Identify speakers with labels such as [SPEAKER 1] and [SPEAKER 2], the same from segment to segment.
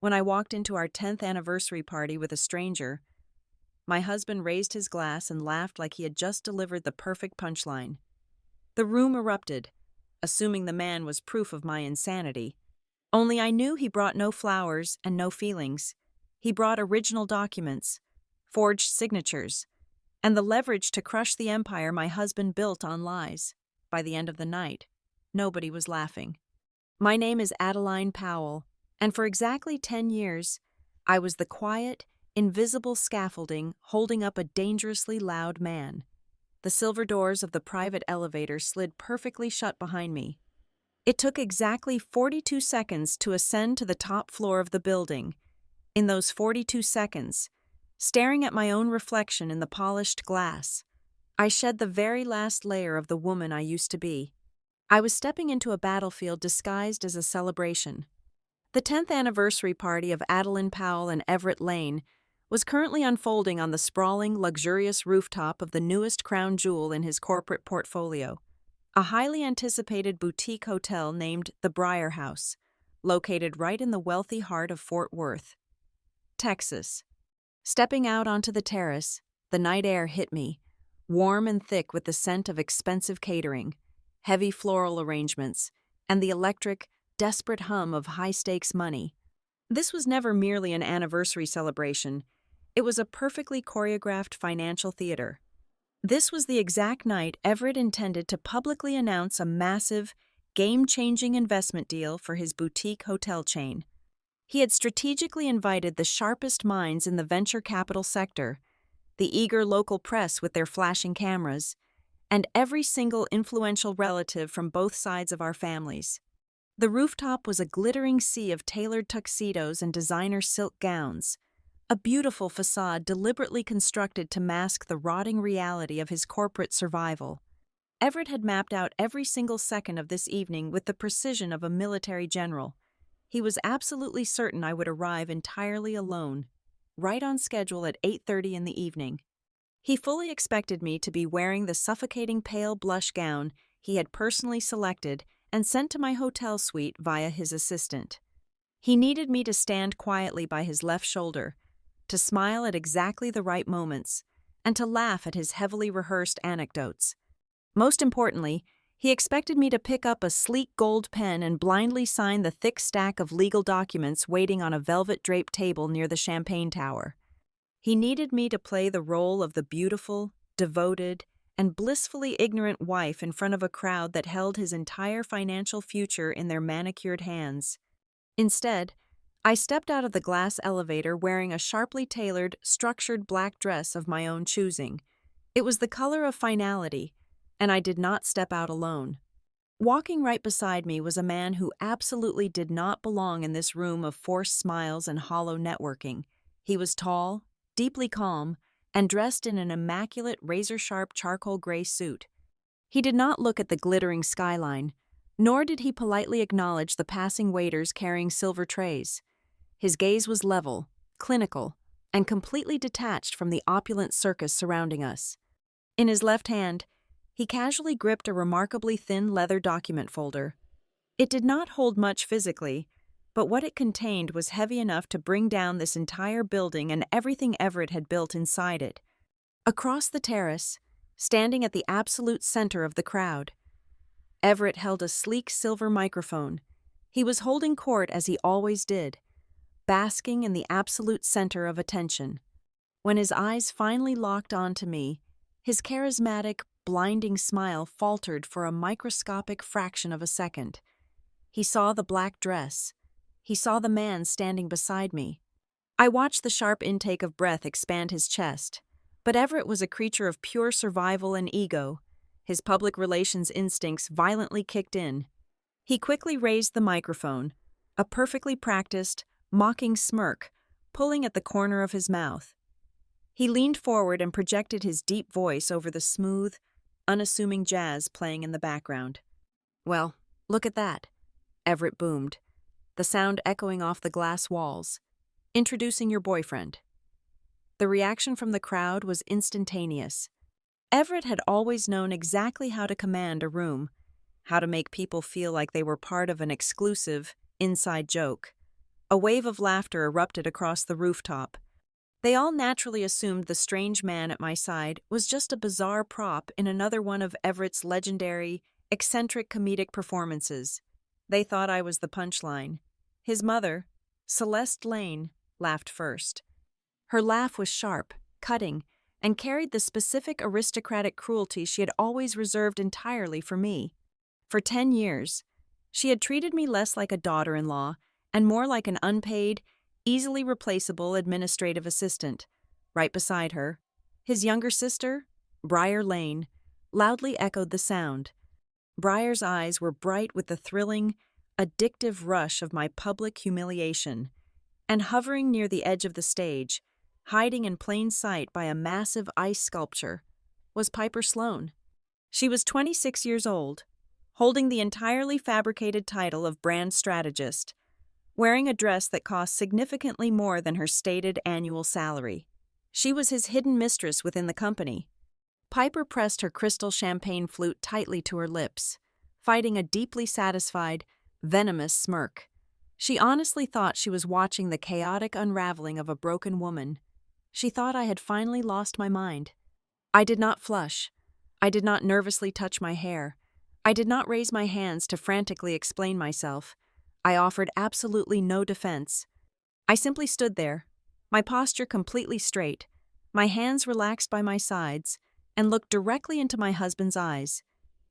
[SPEAKER 1] When I walked into our 10th anniversary party with a stranger, my husband raised his glass and laughed like he had just delivered the perfect punchline. The room erupted, assuming the man was proof of my insanity. Only I knew he brought no flowers and no feelings. He brought original documents, forged signatures, and the leverage to crush the empire my husband built on lies. By the end of the night, nobody was laughing. My name is Adeline Powell, and for exactly 10 years, I was the quiet, invisible scaffolding holding up a dangerously loud man. The silver doors of the private elevator slid perfectly shut behind me. It took exactly 42 seconds to ascend to the top floor of the building. In those 42 seconds, staring at my own reflection in the polished glass, I shed the very last layer of the woman I used to be. I was stepping into a battlefield disguised as a celebration. The 10th anniversary party of Adeline Powell and Everett Lane was currently unfolding on the sprawling, luxurious rooftop of the newest crown jewel in his corporate portfolio, a highly anticipated boutique hotel named the Briar House, located right in the wealthy heart of Fort Worth, Texas. Stepping out onto the terrace, the night air hit me, warm and thick with the scent of expensive catering, heavy floral arrangements, and the electric, desperate hum of high-stakes money. This was never merely an anniversary celebration. It was a perfectly choreographed financial theater. This was the exact night Everett intended to publicly announce a massive, game-changing investment deal for his boutique hotel chain. He had strategically invited the sharpest minds in the venture capital sector, the eager local press with their flashing cameras, and every single influential relative from both sides of our families. The rooftop was a glittering sea of tailored tuxedos and designer silk gowns, a beautiful facade deliberately constructed to mask the rotting reality of his corporate survival. Everett had mapped out every single second of this evening with the precision of a military general. He was absolutely certain I would arrive entirely alone, right on schedule at 8:30 in the evening. He fully expected me to be wearing the suffocating pale blush gown he had personally selected and sent to my hotel suite via his assistant. He needed me to stand quietly by his left shoulder, to smile at exactly the right moments, and to laugh at his heavily rehearsed anecdotes. Most importantly, he expected me to pick up a sleek gold pen and blindly sign the thick stack of legal documents waiting on a velvet-draped table near the champagne tower. He needed me to play the role of the beautiful, devoted, and blissfully ignorant wife in front of a crowd that held his entire financial future in their manicured hands. Instead, I stepped out of the glass elevator wearing a sharply tailored, structured black dress of my own choosing. It was the color of finality, and I did not step out alone. Walking right beside me was a man who absolutely did not belong in this room of forced smiles and hollow networking. He was tall, deeply calm, and dressed in an immaculate razor-sharp charcoal gray suit. He did not look at the glittering skyline, nor did he politely acknowledge the passing waiters carrying silver trays. His gaze was level, clinical, and completely detached from the opulent circus surrounding us. In his left hand, he casually gripped a remarkably thin leather document folder. It did not hold much physically, but what it contained was heavy enough to bring down this entire building and everything Everett had built inside it. Across the terrace, standing at the absolute center of the crowd, Everett held a sleek silver microphone. He was holding court as he always did, basking in the absolute center of attention. When his eyes finally locked onto me, his charismatic, blinding smile faltered for a microscopic fraction of a second. He saw the black dress. He saw the man standing beside me. I watched the sharp intake of breath expand his chest, but Everett was a creature of pure survival and ego. His public relations instincts violently kicked in. He quickly raised the microphone, a perfectly practiced, mocking smirk pulling at the corner of his mouth. He leaned forward and projected his deep voice over the smooth, unassuming jazz playing in the background. "Well, look at that," Everett boomed, the sound echoing off the glass walls. "Introducing your boyfriend." The reaction from the crowd was instantaneous. Everett had always known exactly how to command a room, how to make people feel like they were part of an exclusive, inside joke. A wave of laughter erupted across the rooftop. They all naturally assumed the strange man at my side was just a bizarre prop in another one of Everett's legendary, eccentric comedic performances. They thought I was the punchline. His mother, Celeste Lane, laughed first. Her laugh was sharp, cutting, and carried the specific aristocratic cruelty she had always reserved entirely for me. For 10 years, she had treated me less like a daughter-in-law and more like an unpaid, easily replaceable administrative assistant. Right beside her, his younger sister, Briar Lane, loudly echoed the sound. Briar's eyes were bright with the thrilling, addictive rush of my public humiliation, and hovering near the edge of the stage, hiding in plain sight by a massive ice sculpture, was Piper Sloane. She was 26 years old, holding the entirely fabricated title of brand strategist, wearing a dress that cost significantly more than her stated annual salary. She was his hidden mistress within the company. Piper pressed her crystal champagne flute tightly to her lips, fighting a deeply satisfied, venomous smirk. She honestly thought she was watching the chaotic unraveling of a broken woman. She thought I had finally lost my mind. I did not flush. I did not nervously touch my hair. I did not raise my hands to frantically explain myself. I offered absolutely no defense. I simply stood there, my posture completely straight, my hands relaxed by my sides, and looked directly into my husband's eyes.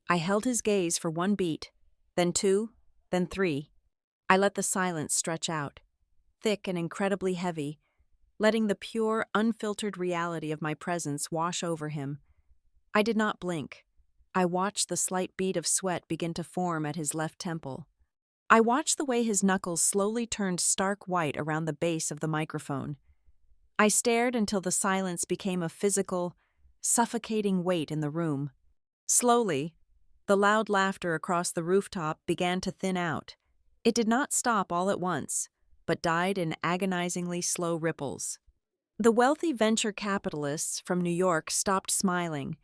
[SPEAKER 1] I held his gaze for 1 beat, then 2, then 3. I let the silence stretch out, thick and incredibly heavy, letting the pure, unfiltered reality of my presence wash over him. I did not blink. I watched the slight bead of sweat begin to form at his left temple. I watched the way his knuckles slowly turned stark white around the base of the microphone. I stared until the silence became a physical, suffocating weight in the room. Slowly, the loud laughter across the rooftop began to thin out. It did not stop all at once, but died in agonizingly slow ripples. The wealthy venture capitalists from New York stopped smiling,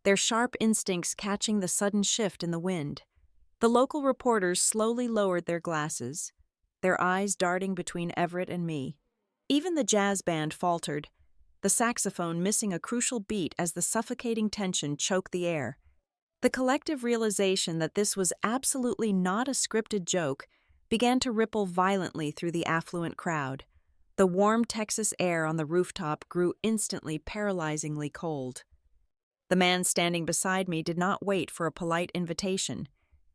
[SPEAKER 1] their sharp instincts catching the sudden shift in the wind. The local reporters slowly lowered their glasses, their eyes darting between Everett and me. Even the jazz band faltered, the saxophone missing a crucial beat as the suffocating tension choked the air. The collective realization that this was absolutely not a scripted joke began to ripple violently through the affluent crowd. The warm Texas air on the rooftop grew instantly paralyzingly cold. The man standing beside me did not wait for a polite invitation.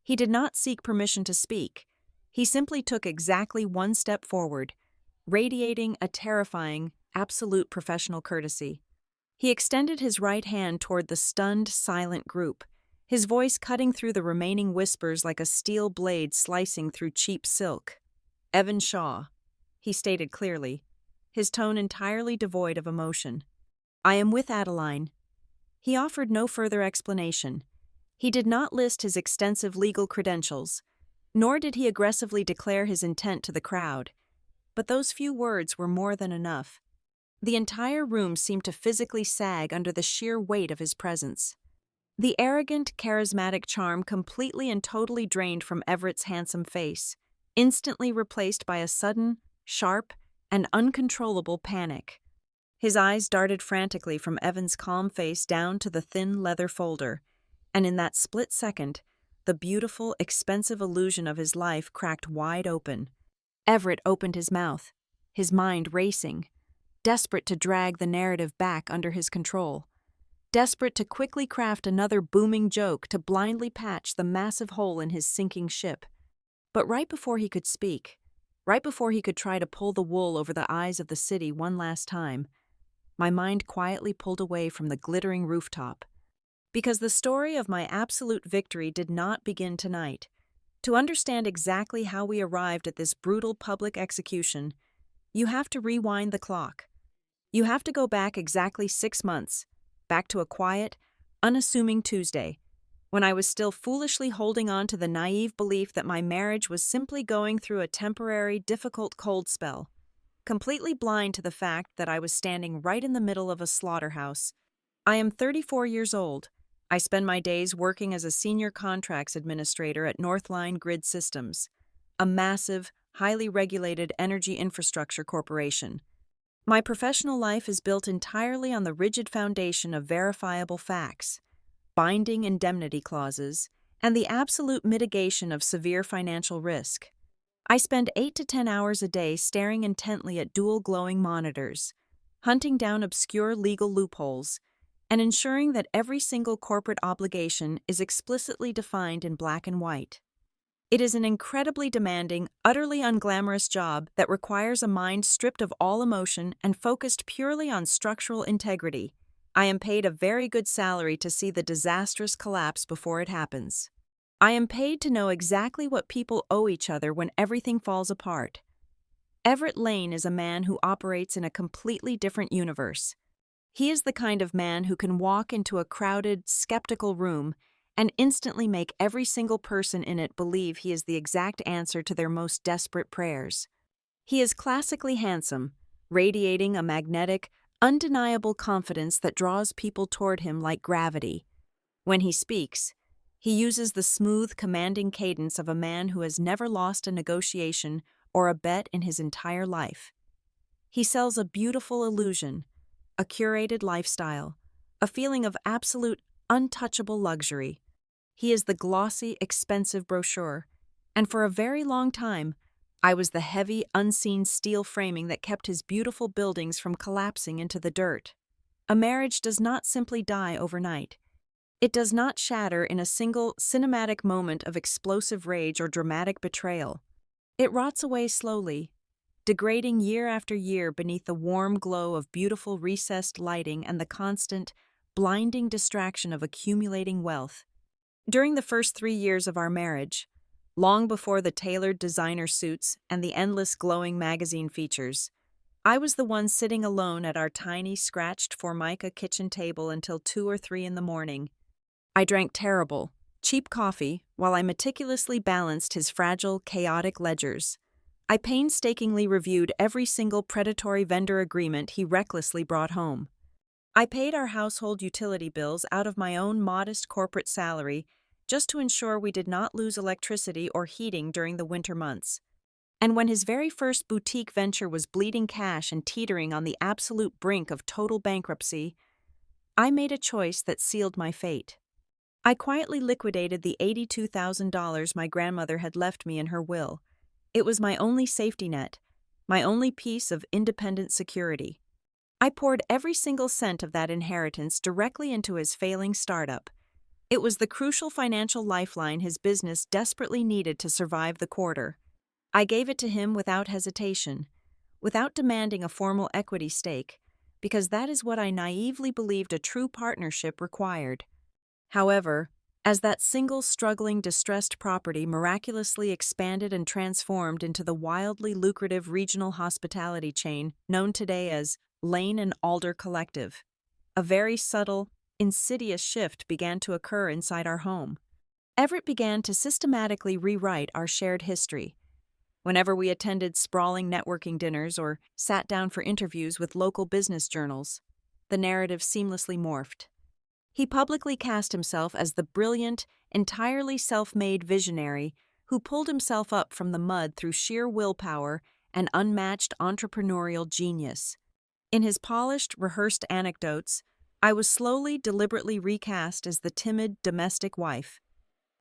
[SPEAKER 1] He did not seek permission to speak. He simply took exactly 1 step forward, radiating a terrifying, absolute professional courtesy. He extended his right hand toward the stunned, silent group, his voice cutting through the remaining whispers like a steel blade slicing through cheap silk. "Evan Shaw," he stated clearly, his tone entirely devoid of emotion. "I am with Adeline." He offered no further explanation. He did not list his extensive legal credentials, nor did he aggressively declare his intent to the crowd. But those few words were more than enough. The entire room seemed to physically sag under the sheer weight of his presence. The arrogant, charismatic charm completely and totally drained from Everett's handsome face, instantly replaced by a sudden, sharp, and uncontrollable panic. His eyes darted frantically from Evan's calm face down to the thin leather folder, and in that split second, the beautiful, expensive illusion of his life cracked wide open. Everett opened his mouth, his mind racing, desperate to drag the narrative back under his control, desperate to quickly craft another booming joke to blindly patch the massive hole in his sinking ship. But right before he could speak, right before he could try to pull the wool over the eyes of the city one last time, my mind quietly pulled away from the glittering rooftop. Because the story of my absolute victory did not begin tonight. To understand exactly how we arrived at this brutal public execution, you have to rewind the clock. You have to go back exactly 6 months, back to a quiet, unassuming Tuesday, when I was still foolishly holding on to the naive belief that my marriage was simply going through a temporary, difficult cold spell, completely blind to the fact that I was standing right in the middle of a slaughterhouse. I am 34 years old. I spend my days working as a senior contracts administrator at Northline Grid Systems, a massive, highly regulated energy infrastructure corporation. My professional life is built entirely on the rigid foundation of verifiable facts, binding indemnity clauses, and the absolute mitigation of severe financial risk. I spend 8 to 10 hours a day staring intently at dual glowing monitors, hunting down obscure legal loopholes, and ensuring that every single corporate obligation is explicitly defined in black and white. It is an incredibly demanding, utterly unglamorous job that requires a mind stripped of all emotion and focused purely on structural integrity. I am paid a very good salary to see the disastrous collapse before it happens. I am paid to know exactly what people owe each other when everything falls apart. Everett Lane is a man who operates in a completely different universe. He is the kind of man who can walk into a crowded, skeptical room and instantly make every single person in it believe he is the exact answer to their most desperate prayers. He is classically handsome, radiating a magnetic, undeniable confidence that draws people toward him like gravity. When he speaks, he uses the smooth, commanding cadence of a man who has never lost a negotiation or a bet in his entire life. He sells a beautiful illusion, a curated lifestyle, a feeling of absolute, untouchable luxury. He is the glossy, expensive brochure, and for a very long time, I was the heavy, unseen steel framing that kept his beautiful buildings from collapsing into the dirt. A marriage does not simply die overnight. It does not shatter in a single, cinematic moment of explosive rage or dramatic betrayal. It rots away slowly, degrading year after year beneath the warm glow of beautiful recessed lighting and the constant, blinding distraction of accumulating wealth. During the first 3 years of our marriage, long before the tailored designer suits and the endless glowing magazine features, I was the one sitting alone at our tiny, scratched Formica kitchen table until 2 or 3 in the morning. I drank terrible, cheap coffee while I meticulously balanced his fragile, chaotic ledgers. I painstakingly reviewed every single predatory vendor agreement he recklessly brought home. I paid our household utility bills out of my own modest corporate salary just to ensure we did not lose electricity or heating during the winter months. And when his very first boutique venture was bleeding cash and teetering on the absolute brink of total bankruptcy, I made a choice that sealed my fate. I quietly liquidated the $82,000 my grandmother had left me in her will. It was my only safety net, my only piece of independent security. I poured every single cent of that inheritance directly into his failing startup. It was the crucial financial lifeline his business desperately needed to survive the quarter. I gave it to him without hesitation, without demanding a formal equity stake, because that is what I naively believed a true partnership required. However, as that single struggling distressed property miraculously expanded and transformed into the wildly lucrative regional hospitality chain known today as Lane and Alder Collective, a very subtle, insidious shift began to occur inside our home. Everett began to systematically rewrite our shared history. Whenever we attended sprawling networking dinners or sat down for interviews with local business journals, the narrative seamlessly morphed. He publicly cast himself as the brilliant, entirely self-made visionary who pulled himself up from the mud through sheer willpower and unmatched entrepreneurial genius. In his polished, rehearsed anecdotes, I was slowly, deliberately recast as the timid, domestic wife.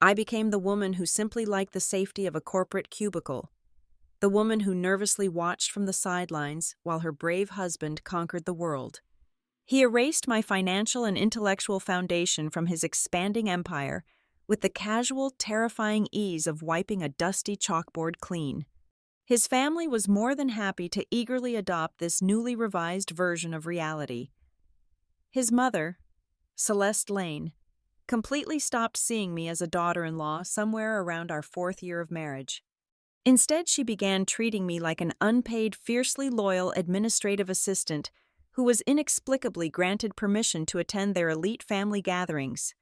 [SPEAKER 1] I became the woman who simply liked the safety of a corporate cubicle, the woman who nervously watched from the sidelines while her brave husband conquered the world. He erased my financial and intellectual foundation from his expanding empire with the casual, terrifying ease of wiping a dusty chalkboard clean. His family was more than happy to eagerly adopt this newly revised version of reality. His mother, Celeste Lane, completely stopped seeing me as a daughter-in-law somewhere around our 4th year of marriage. Instead, she began treating me like an unpaid, fiercely loyal administrative assistant who was inexplicably granted permission to attend their elite family gatherings.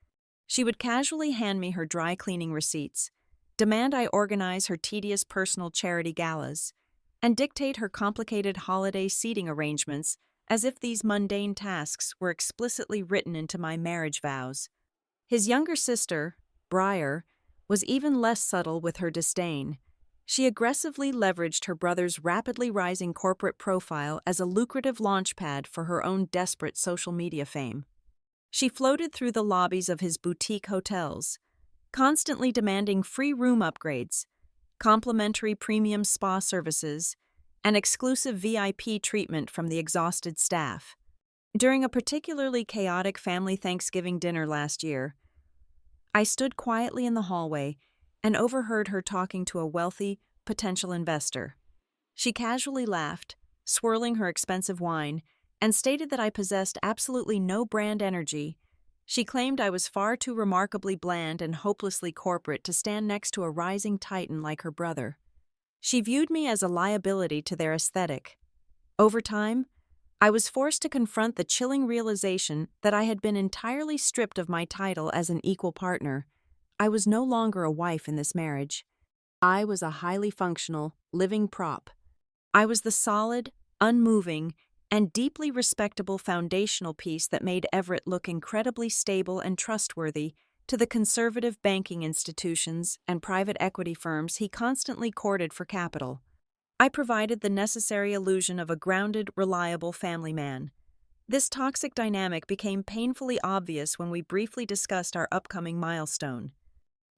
[SPEAKER 1] She would casually hand me her dry cleaning receipts, demand I organize her tedious personal charity galas, and dictate her complicated holiday seating arrangements as if these mundane tasks were explicitly written into my marriage vows. His younger sister, Briar, was even less subtle with her disdain. She aggressively leveraged her brother's rapidly rising corporate profile as a lucrative launchpad for her own desperate social media fame. She floated through the lobbies of his boutique hotels, constantly demanding free room upgrades, complimentary premium spa services, and exclusive VIP treatment from the exhausted staff. During a particularly chaotic family Thanksgiving dinner last year, I stood quietly in the hallway and overheard her talking to a wealthy, potential investor. She casually laughed, swirling her expensive wine, and stated that I possessed absolutely no brand energy. She claimed I was far too remarkably bland and hopelessly corporate to stand next to a rising titan like her brother. She viewed me as a liability to their aesthetic. Over time, I was forced to confront the chilling realization that I had been entirely stripped of my title as an equal partner. I was no longer a wife in this marriage. I was a highly functional, living prop. I was the solid, unmoving, and deeply respectable foundational piece that made Everett look incredibly stable and trustworthy to the conservative banking institutions and private equity firms he constantly courted for capital. I provided the necessary illusion of a grounded, reliable family man. This toxic dynamic became painfully obvious when we briefly discussed our upcoming milestone.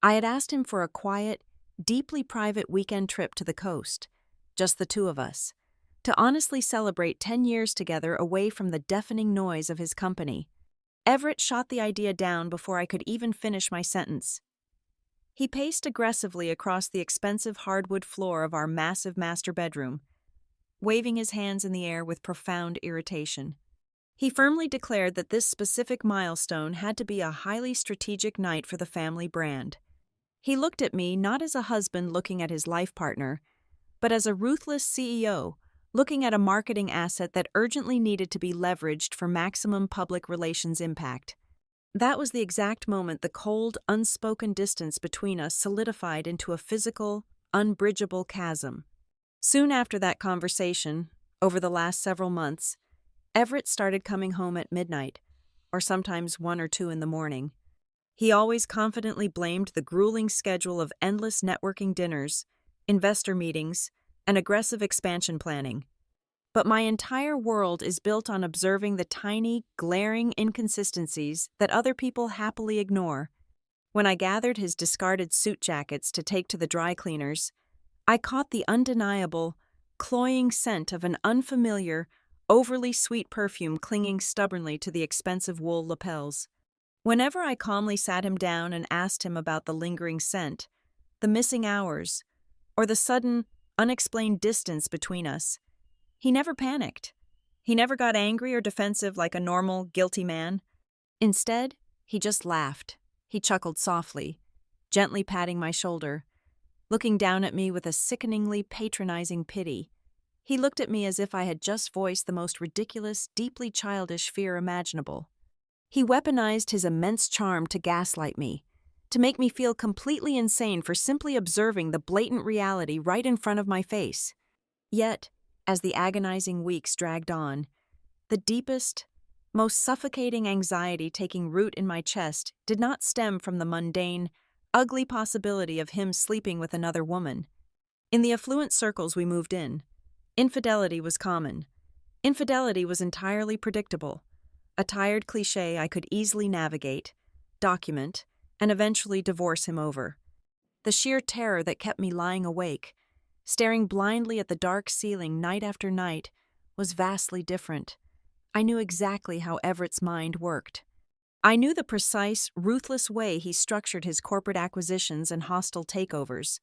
[SPEAKER 1] I had asked him for a quiet, deeply private weekend trip to the coast, just the two of us, to honestly celebrate 10 years together away from the deafening noise of his company. Everett shot the idea down before I could even finish my sentence. He paced aggressively across the expensive hardwood floor of our massive master bedroom, waving his hands in the air with profound irritation. He firmly declared that this specific milestone had to be a highly strategic night for the family brand. He looked at me not as a husband looking at his life partner, but as a ruthless CEO looking at a marketing asset that urgently needed to be leveraged for maximum public relations impact. That was the exact moment the cold, unspoken distance between us solidified into a physical, unbridgeable chasm. Soon after that conversation, over the last several months, Everett started coming home at midnight, or sometimes 1 or 2 in the morning. He always confidently blamed the grueling schedule of endless networking dinners, investor meetings, and aggressive expansion planning. But my entire world is built on observing the tiny, glaring inconsistencies that other people happily ignore. When I gathered his discarded suit jackets to take to the dry cleaners, I caught the undeniable, cloying scent of an unfamiliar, overly sweet perfume clinging stubbornly to the expensive wool lapels. Whenever I calmly sat him down and asked him about the lingering scent, the missing hours, or the sudden, unexplained distance between us, he never panicked. He never got angry or defensive like a normal, guilty man. Instead, he just laughed. He chuckled softly, gently patting my shoulder, looking down at me with a sickeningly patronizing pity. He looked at me as if I had just voiced the most ridiculous, deeply childish fear imaginable. He weaponized his immense charm to gaslight me, to make me feel completely insane for simply observing the blatant reality right in front of my face. Yet, as the agonizing weeks dragged on, the deepest, most suffocating anxiety taking root in my chest did not stem from the mundane, ugly possibility of him sleeping with another woman. In the affluent circles we moved in, infidelity was common. Infidelity was entirely predictable, a tired cliché I could easily navigate, document, and eventually divorce him over. The sheer terror that kept me lying awake, staring blindly at the dark ceiling night after night, was vastly different. I knew exactly how Everett's mind worked. I knew the precise, ruthless way he structured his corporate acquisitions and hostile takeovers.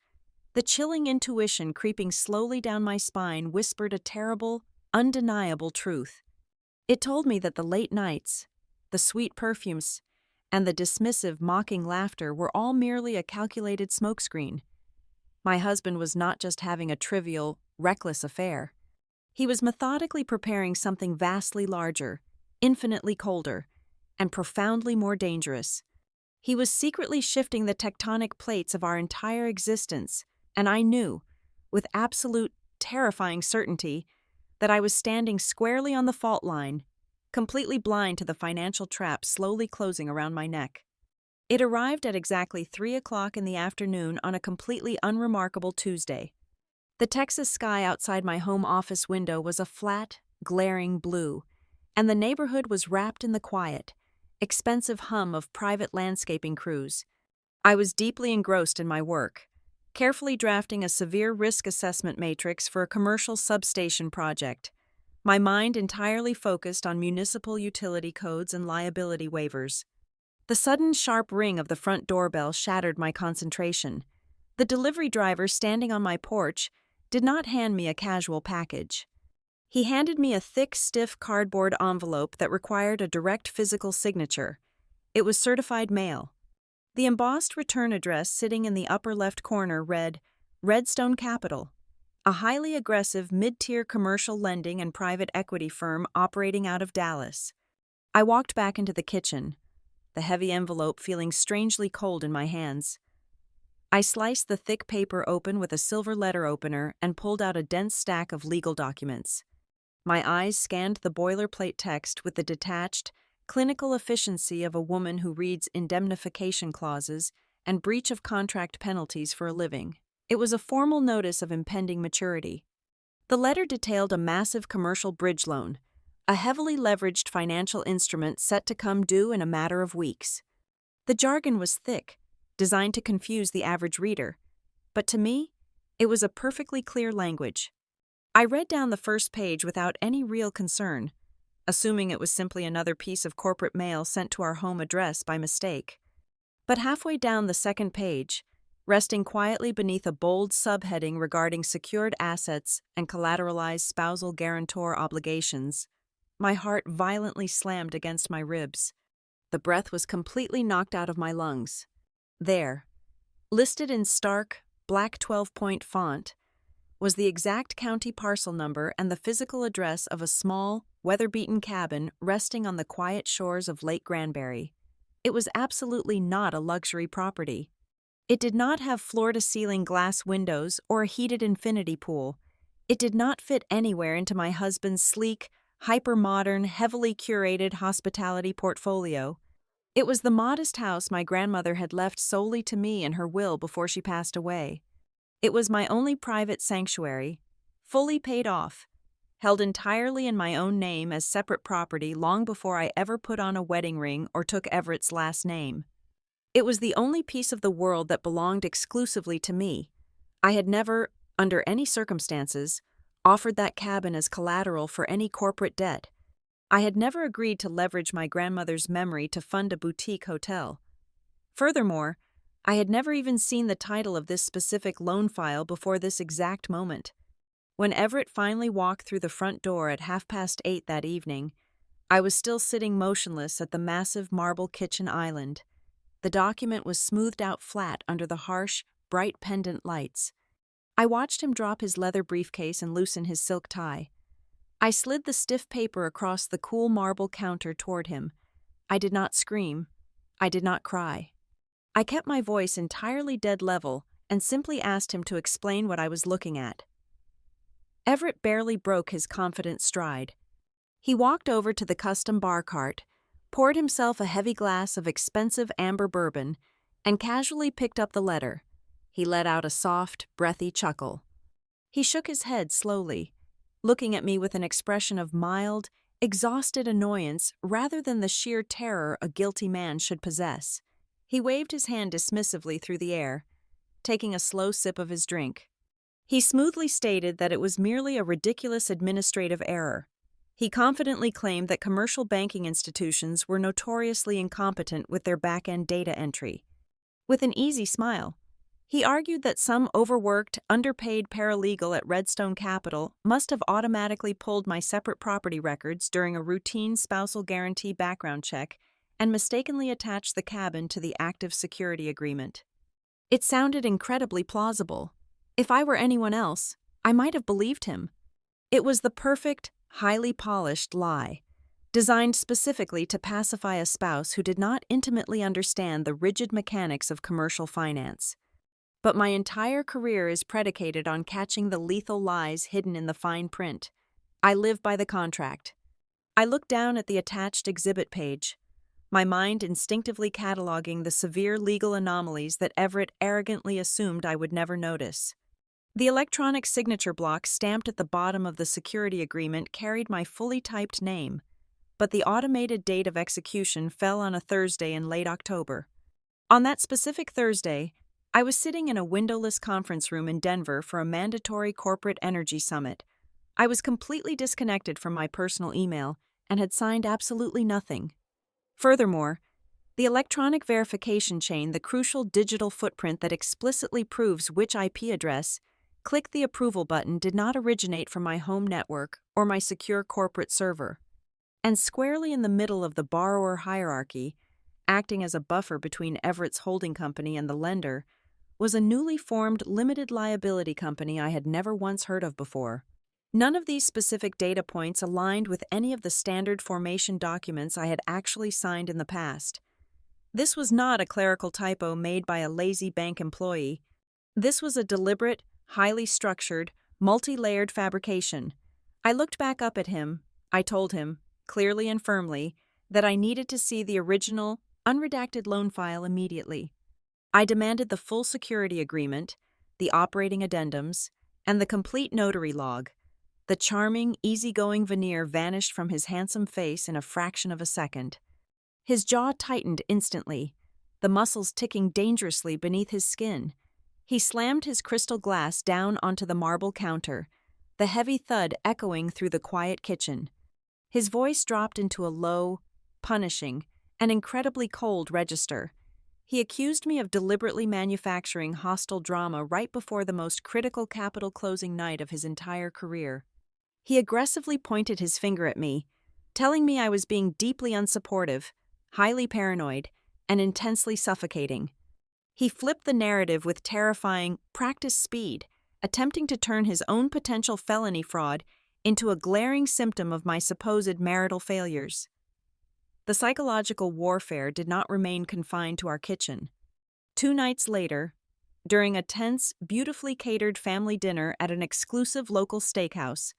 [SPEAKER 1] The chilling intuition creeping slowly down my spine whispered a terrible, undeniable truth. It told me that the late nights, the sweet perfumes, and the dismissive, mocking laughter were all merely a calculated smokescreen. My husband was not just having a trivial, reckless affair. He was methodically preparing something vastly larger, infinitely colder, and profoundly more dangerous. He was secretly shifting the tectonic plates of our entire existence, and I knew, with absolute, terrifying certainty, that I was standing squarely on the fault line, completely blind to the financial trap slowly closing around my neck. It arrived at exactly 3 o'clock in the afternoon on a completely unremarkable Tuesday. The Texas sky outside my home office window was a flat, glaring blue, and the neighborhood was wrapped in the quiet, expensive hum of private landscaping crews. I was deeply engrossed in my work, carefully drafting a severe risk assessment matrix for a commercial substation project, my mind entirely focused on municipal utility codes and liability waivers. The sudden sharp ring of the front doorbell shattered my concentration. The delivery driver standing on my porch did not hand me a casual package. He handed me a thick, stiff cardboard envelope that required a direct physical signature. It was certified mail. The embossed return address sitting in the upper left corner read, Redstone Capital, a highly aggressive mid-tier commercial lending and private equity firm operating out of Dallas. I walked back into the kitchen, the heavy envelope feeling strangely cold in my hands. I sliced the thick paper open with a silver letter opener and pulled out a dense stack of legal documents. My eyes scanned the boilerplate text with the detached, clinical efficiency of a woman who reads indemnification clauses and breach of contract penalties for a living. It was a formal notice of impending maturity. The letter detailed a massive commercial bridge loan, a heavily leveraged financial instrument set to come due in a matter of weeks. The jargon was thick, designed to confuse the average reader, but to me, it was a perfectly clear language. I read down the first page without any real concern, assuming it was simply another piece of corporate mail sent to our home address by mistake. But halfway down the second page, resting quietly beneath a bold subheading regarding secured assets and collateralized spousal guarantor obligations, my heart violently slammed against my ribs. The breath was completely knocked out of my lungs. There, listed in stark, black 12-point font, was the exact county parcel number and the physical address of a small, weather-beaten cabin resting on the quiet shores of Lake Granbury. It was absolutely not a luxury property. It did not have floor-to-ceiling glass windows or a heated infinity pool. It did not fit anywhere into my husband's sleek, hyper-modern, heavily curated hospitality portfolio. It was the modest house my grandmother had left solely to me in her will before she passed away. It was my only private sanctuary, fully paid off, held entirely in my own name as separate property long before I ever put on a wedding ring or took Everett's last name. It was the only piece of the world that belonged exclusively to me. I had never, under any circumstances, offered that cabin as collateral for any corporate debt. I had never agreed to leverage my grandmother's memory to fund a boutique hotel. Furthermore, I had never even seen the title of this specific loan file before this exact moment. When Everett finally walked through the front door at 8:30 that evening, I was still sitting motionless at the massive marble kitchen island. The document was smoothed out flat under the harsh, bright pendant lights. I watched him drop his leather briefcase and loosen his silk tie. I slid the stiff paper across the cool marble counter toward him. I did not scream. I did not cry. I kept my voice entirely dead level and simply asked him to explain what I was looking at. Everett barely broke his confident stride. He walked over to the custom bar cart, poured himself a heavy glass of expensive amber bourbon, and casually picked up the letter. He let out a soft, breathy chuckle. He shook his head slowly, looking at me with an expression of mild, exhausted annoyance rather than the sheer terror a guilty man should possess. He waved his hand dismissively through the air, taking a slow sip of his drink. He smoothly stated that it was merely a ridiculous administrative error. He confidently claimed that commercial banking institutions were notoriously incompetent with their back-end data entry. With an easy smile, he argued that some overworked, underpaid paralegal at Redstone Capital must have automatically pulled my separate property records during a routine spousal guarantee background check and mistakenly attached the cabin to the active security agreement. It sounded incredibly plausible. If I were anyone else, I might have believed him. It was the perfect, highly polished lie, designed specifically to pacify a spouse who did not intimately understand the rigid mechanics of commercial finance. But my entire career is predicated on catching the lethal lies hidden in the fine print. I live by the contract. I looked down at the attached exhibit page. my mind instinctively cataloging the severe legal anomalies that Everett arrogantly assumed I would never notice. The electronic signature block stamped at the bottom of the security agreement carried my fully typed name, but the automated date of execution fell on a Thursday in late October. On that specific Thursday, I was sitting in a windowless conference room in Denver for a mandatory corporate energy summit. I was completely disconnected from my personal email and had signed absolutely nothing. Furthermore, the electronic verification chain, the crucial digital footprint that explicitly proves which IP address, click the approval button, did not originate from my home network or my secure corporate server. And squarely in the middle of the borrower hierarchy, acting as a buffer between Everett's holding company and the lender, was a newly formed limited liability company I had never once heard of before. None of these specific data points aligned with any of the standard formation documents I had actually signed in the past. This was not a clerical typo made by a lazy bank employee. This was a deliberate, highly structured, multi-layered fabrication. I looked back up at him. I told him, clearly and firmly, that I needed to see the original, unredacted loan file immediately. I demanded the full security agreement, the operating addendums, and the complete notary log. The charming, easygoing veneer vanished from his handsome face in a fraction of a second. His jaw tightened instantly, the muscles ticking dangerously beneath his skin. He slammed his crystal glass down onto the marble counter, the heavy thud echoing through the quiet kitchen. His voice dropped into a low, punishing, and incredibly cold register. He accused me of deliberately manufacturing hostile drama right before the most critical capital closing night of his entire career. He aggressively pointed his finger at me, telling me I was being deeply unsupportive, highly paranoid, and intensely suffocating. He flipped the narrative with terrifying, practiced speed, attempting to turn his own potential felony fraud into a glaring symptom of my supposed marital failures. The psychological warfare did not remain confined to our kitchen. 2 nights later, during a tense, beautifully catered family dinner at an exclusive local steakhouse,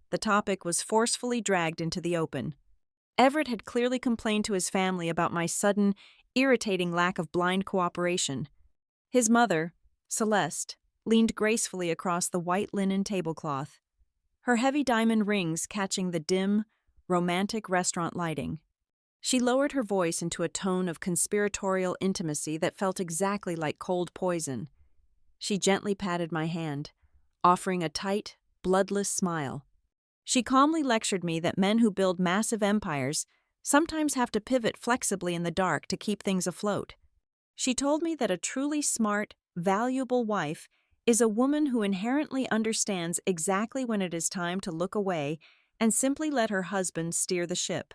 [SPEAKER 1] the topic was forcefully dragged into the open. Everett had clearly complained to his family about my sudden, irritating lack of blind cooperation. His mother, Celeste, leaned gracefully across the white linen tablecloth, her heavy diamond rings catching the dim, romantic restaurant lighting. She lowered her voice into a tone of conspiratorial intimacy that felt exactly like cold poison. She gently patted my hand, offering a tight, bloodless smile. She calmly lectured me that men who build massive empires sometimes have to pivot flexibly in the dark to keep things afloat. She told me that a truly smart, valuable wife is a woman who inherently understands exactly when it is time to look away and simply let her husband steer the ship.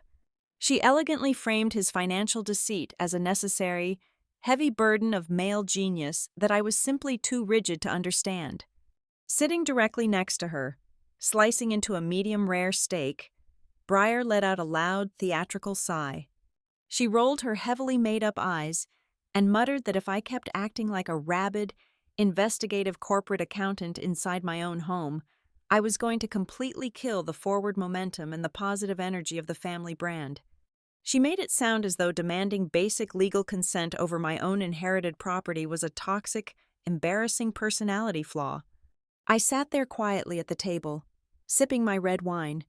[SPEAKER 1] She elegantly framed his financial deceit as a necessary, heavy burden of male genius that I was simply too rigid to understand. Sitting directly next to her, slicing into a medium-rare steak, Briar let out a loud, theatrical sigh. She rolled her heavily made-up eyes and muttered that if I kept acting like a rabid, investigative corporate accountant inside my own home, I was going to completely kill the forward momentum and the positive energy of the family brand. She made it sound as though demanding basic legal consent over my own inherited property was a toxic, embarrassing personality flaw. I sat there quietly at the table, sipping my red wine,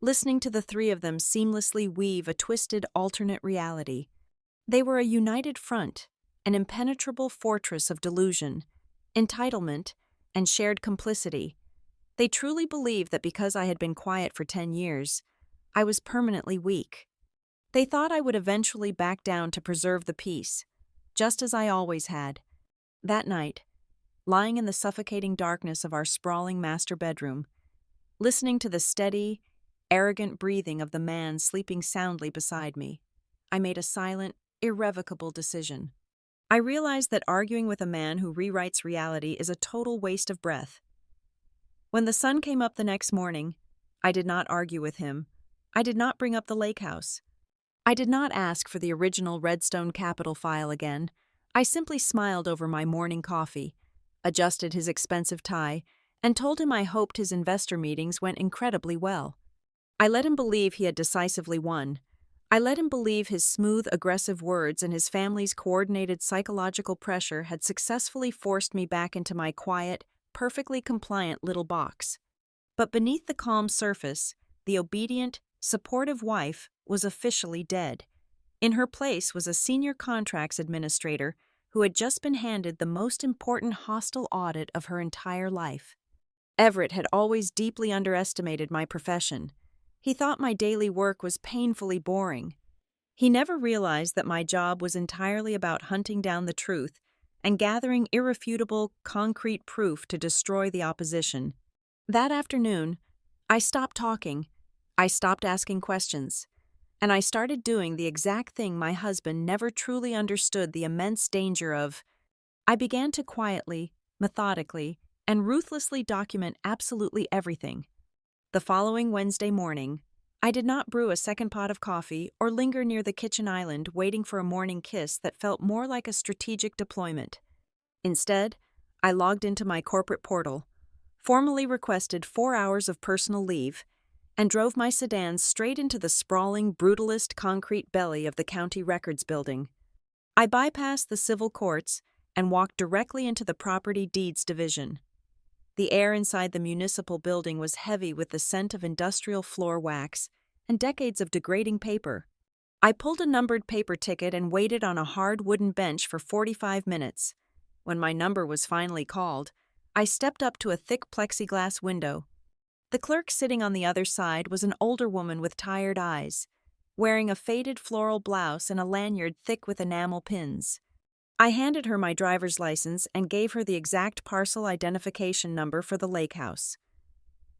[SPEAKER 1] listening to the three of them seamlessly weave a twisted alternate reality. They were a united front, an impenetrable fortress of delusion, entitlement, and shared complicity. They truly believed that because I had been quiet for 10 years, I was permanently weak. They thought I would eventually back down to preserve the peace, just as I always had. That night, lying in the suffocating darkness of our sprawling master bedroom, listening to the steady, arrogant breathing of the man sleeping soundly beside me, I made a silent, irrevocable decision. I realized that arguing with a man who rewrites reality is a total waste of breath. When the sun came up the next morning, I did not argue with him. I did not bring up the lake house. I did not ask for the original Redstone Capital file again. I simply smiled over my morning coffee, adjusted his expensive tie, and told him I hoped his investor meetings went incredibly well. I let him believe he had decisively won. I let him believe his smooth, aggressive words and his family's coordinated psychological pressure had successfully forced me back into my quiet, perfectly compliant little box. But beneath the calm surface, the obedient, supportive wife was officially dead. In her place was a senior contracts administrator who had just been handed the most important hostile audit of her entire life. Everett had always deeply underestimated my profession. He thought my daily work was painfully boring. He never realized that my job was entirely about hunting down the truth and gathering irrefutable, concrete proof to destroy the opposition. That afternoon, I stopped talking, I stopped asking questions, and I started doing the exact thing my husband never truly understood the immense danger of. I began to quietly, methodically, and ruthlessly document absolutely everything. The following Wednesday morning, I did not brew a second pot of coffee or linger near the kitchen island waiting for a morning kiss that felt more like a strategic deployment. Instead, I logged into my corporate portal, formally requested 4 hours of personal leave, and drove my sedan straight into the sprawling, brutalist concrete belly of the county records building. I bypassed the civil courts and walked directly into the property deeds division. The air inside the municipal building was heavy with the scent of industrial floor wax and decades of degrading paper. I pulled a numbered paper ticket and waited on a hard wooden bench for 45 minutes. When my number was finally called, I stepped up to a thick plexiglass window. The clerk sitting on the other side was an older woman with tired eyes, wearing a faded floral blouse and a lanyard thick with enamel pins. I handed her my driver's license and gave her the exact parcel identification number for the lake house.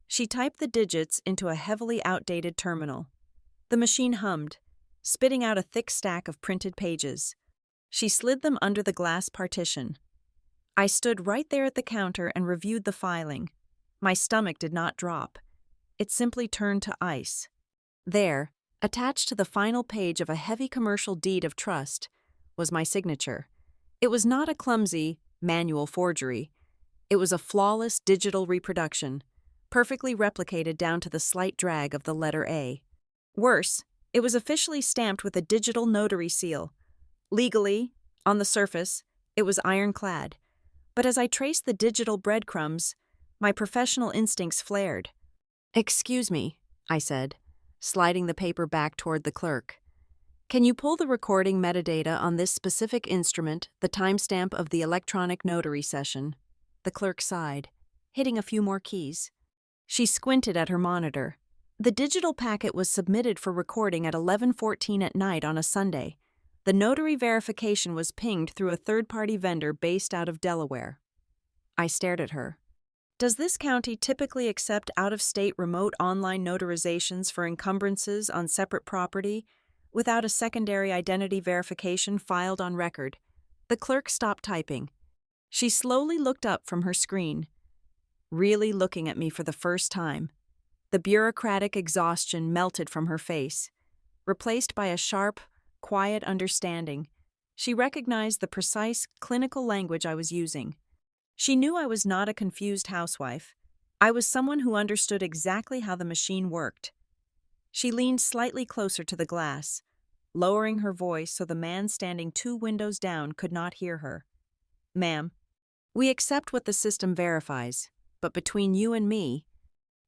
[SPEAKER 1] She typed the digits into a heavily outdated terminal. The machine hummed, spitting out a thick stack of printed pages. She slid them under the glass partition. I stood right there at the counter and reviewed the filing. My stomach did not drop. It simply turned to ice. There, attached to the final page of a heavy commercial deed of trust, was my signature. It was not a clumsy, manual forgery. It was a flawless digital reproduction, perfectly replicated down to the slight drag of the letter A. Worse, it was officially stamped with a digital notary seal. Legally, on the surface, it was ironclad. But as I traced the digital breadcrumbs, my professional instincts flared. "Excuse me," I said, sliding the paper back toward the clerk. "Can you pull the recording metadata on this specific instrument, the timestamp of the electronic notary session?" The clerk sighed, hitting a few more keys. She squinted at her monitor. The digital packet was submitted for recording at 11:14 at night on a Sunday. The notary verification was pinged through a third-party vendor based out of Delaware. I stared at her. "Does this county typically accept out-of-state remote online notarizations for encumbrances on separate property without a secondary identity verification filed on record?" The clerk stopped typing. She slowly looked up from her screen, really looking at me for the first time. The bureaucratic exhaustion melted from her face, replaced by a sharp, quiet understanding. She recognized the precise, clinical language I was using. She knew I was not a confused housewife. I was someone who understood exactly how the machine worked. She leaned slightly closer to the glass, lowering her voice so the man standing 2 windows down could not hear her. "Ma'am, we accept what the system verifies, but between you and me,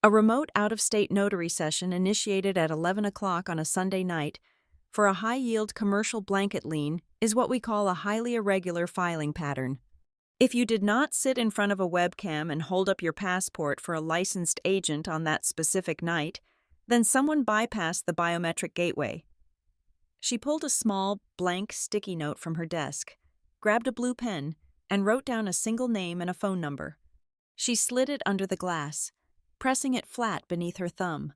[SPEAKER 1] a remote out-of-state notary session initiated at 11 o'clock on a Sunday night for a high-yield commercial blanket lien is what we call a highly irregular filing pattern. If you did not sit in front of a webcam and hold up your passport for a licensed agent on that specific night, then someone bypassed the biometric gateway." She pulled a small, blank sticky note from her desk, grabbed a blue pen, and wrote down a single name and a phone number. She slid it under the glass, pressing it flat beneath her thumb.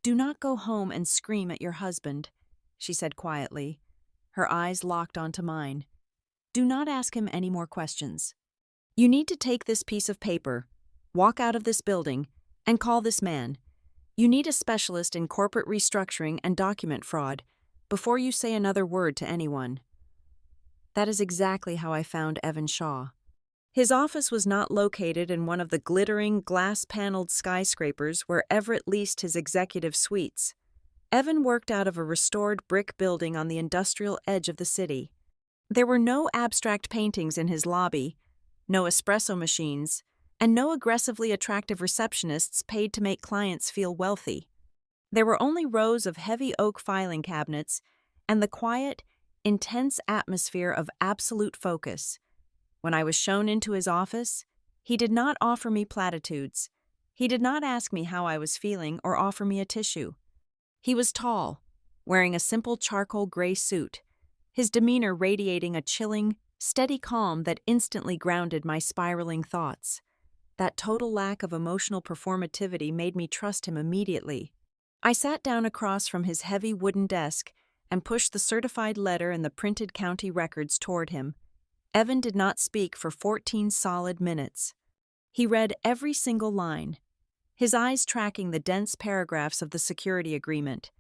[SPEAKER 1] "Do not go home and scream at your husband," she said quietly. Her eyes locked onto mine. "Do not ask him any more questions. You need to take this piece of paper, walk out of this building, and call this man. You need a specialist in corporate restructuring and document fraud before you say another word to anyone." That is exactly how I found Evan Shaw. His office was not located in one of the glittering, glass-paneled skyscrapers where Everett leased his executive suites. Evan worked out of a restored brick building on the industrial edge of the city. There were no abstract paintings in his lobby, no espresso machines, and no aggressively attractive receptionists paid to make clients feel wealthy. There were only rows of heavy oak filing cabinets and the quiet, intense atmosphere of absolute focus. When I was shown into his office, he did not offer me platitudes. He did not ask me how I was feeling or offer me a tissue. He was tall, wearing a simple charcoal gray suit, his demeanor radiating a chilling, steady calm that instantly grounded my spiraling thoughts. That total lack of emotional performativity made me trust him immediately. I sat down across from his heavy wooden desk and pushed the certified letter and the printed county records toward him. Evan did not speak for 14 solid minutes. He read every single line, his eyes tracking the dense paragraphs of the security agreement.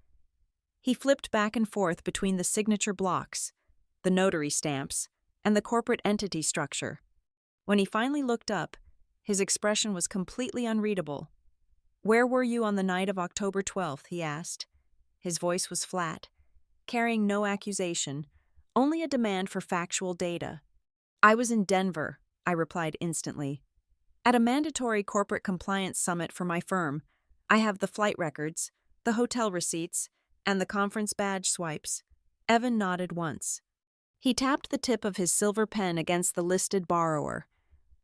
[SPEAKER 1] He flipped back and forth between the signature blocks, the notary stamps, and the corporate entity structure. When he finally looked up, his expression was completely unreadable. "Where were you on the night of October 12th?" he asked. His voice was flat, carrying no accusation, only a demand for factual data. "I was in Denver," I replied instantly. "At a mandatory corporate compliance summit for my firm. I have the flight records, the hotel receipts, and the conference badge swipes." Evan nodded once. He tapped the tip of his silver pen against the listed borrower,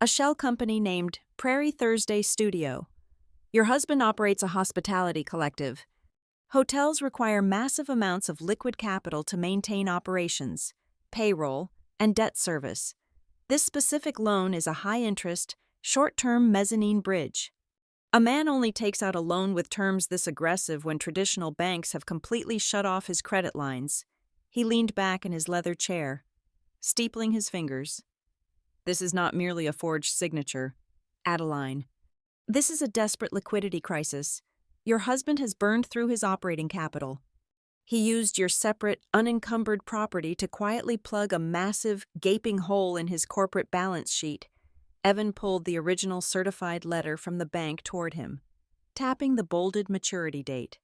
[SPEAKER 1] a shell company named Prairie Thursday Studio. "Your husband operates a hospitality collective. Hotels require massive amounts of liquid capital to maintain operations, payroll, and debt service. This specific loan is a high-interest, short-term mezzanine bridge. A man only takes out a loan with terms this aggressive when traditional banks have completely shut off his credit lines." He leaned back in his leather chair, steepling his fingers. "This is not merely a forged signature. Adeline, this is a desperate liquidity crisis. Your husband has burned through his operating capital. He used your separate, unencumbered property to quietly plug a massive, gaping hole in his corporate balance sheet." Evan pulled the original certified letter from the bank toward him, tapping the bolded maturity date.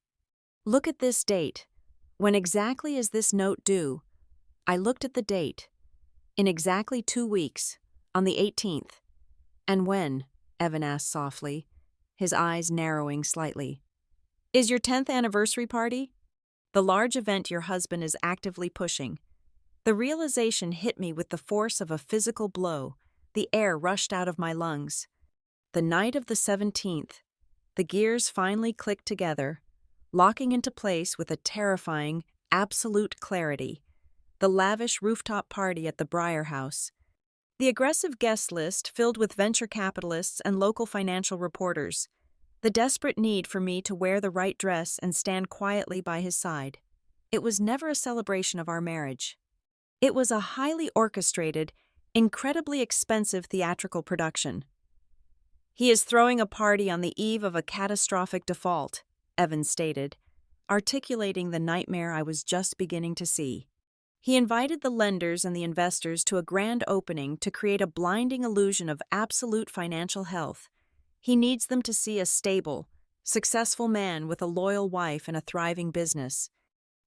[SPEAKER 1] "Look at this date. When exactly is this note due?" I looked at the date. "In exactly 2 weeks, on the 18th. "And when?" Evan asked softly, his eyes narrowing slightly. "Is your 10th anniversary party? The large event your husband is actively pushing." The realization hit me with the force of a physical blow. The air rushed out of my lungs. The night of the 17th, the gears finally clicked together, locking into place with a terrifying, absolute clarity. The lavish rooftop party at the Breyer House. The aggressive guest list filled with venture capitalists and local financial reporters. The desperate need for me to wear the right dress and stand quietly by his side. It was never a celebration of our marriage. It was a highly orchestrated, incredibly expensive theatrical production. "He is throwing a party on the eve of a catastrophic default," Evans stated, articulating the nightmare I was just beginning to see. He invited the lenders and the investors to a grand opening to create a blinding illusion of absolute financial health. He needs them to see a stable, successful man with a loyal wife and a thriving business.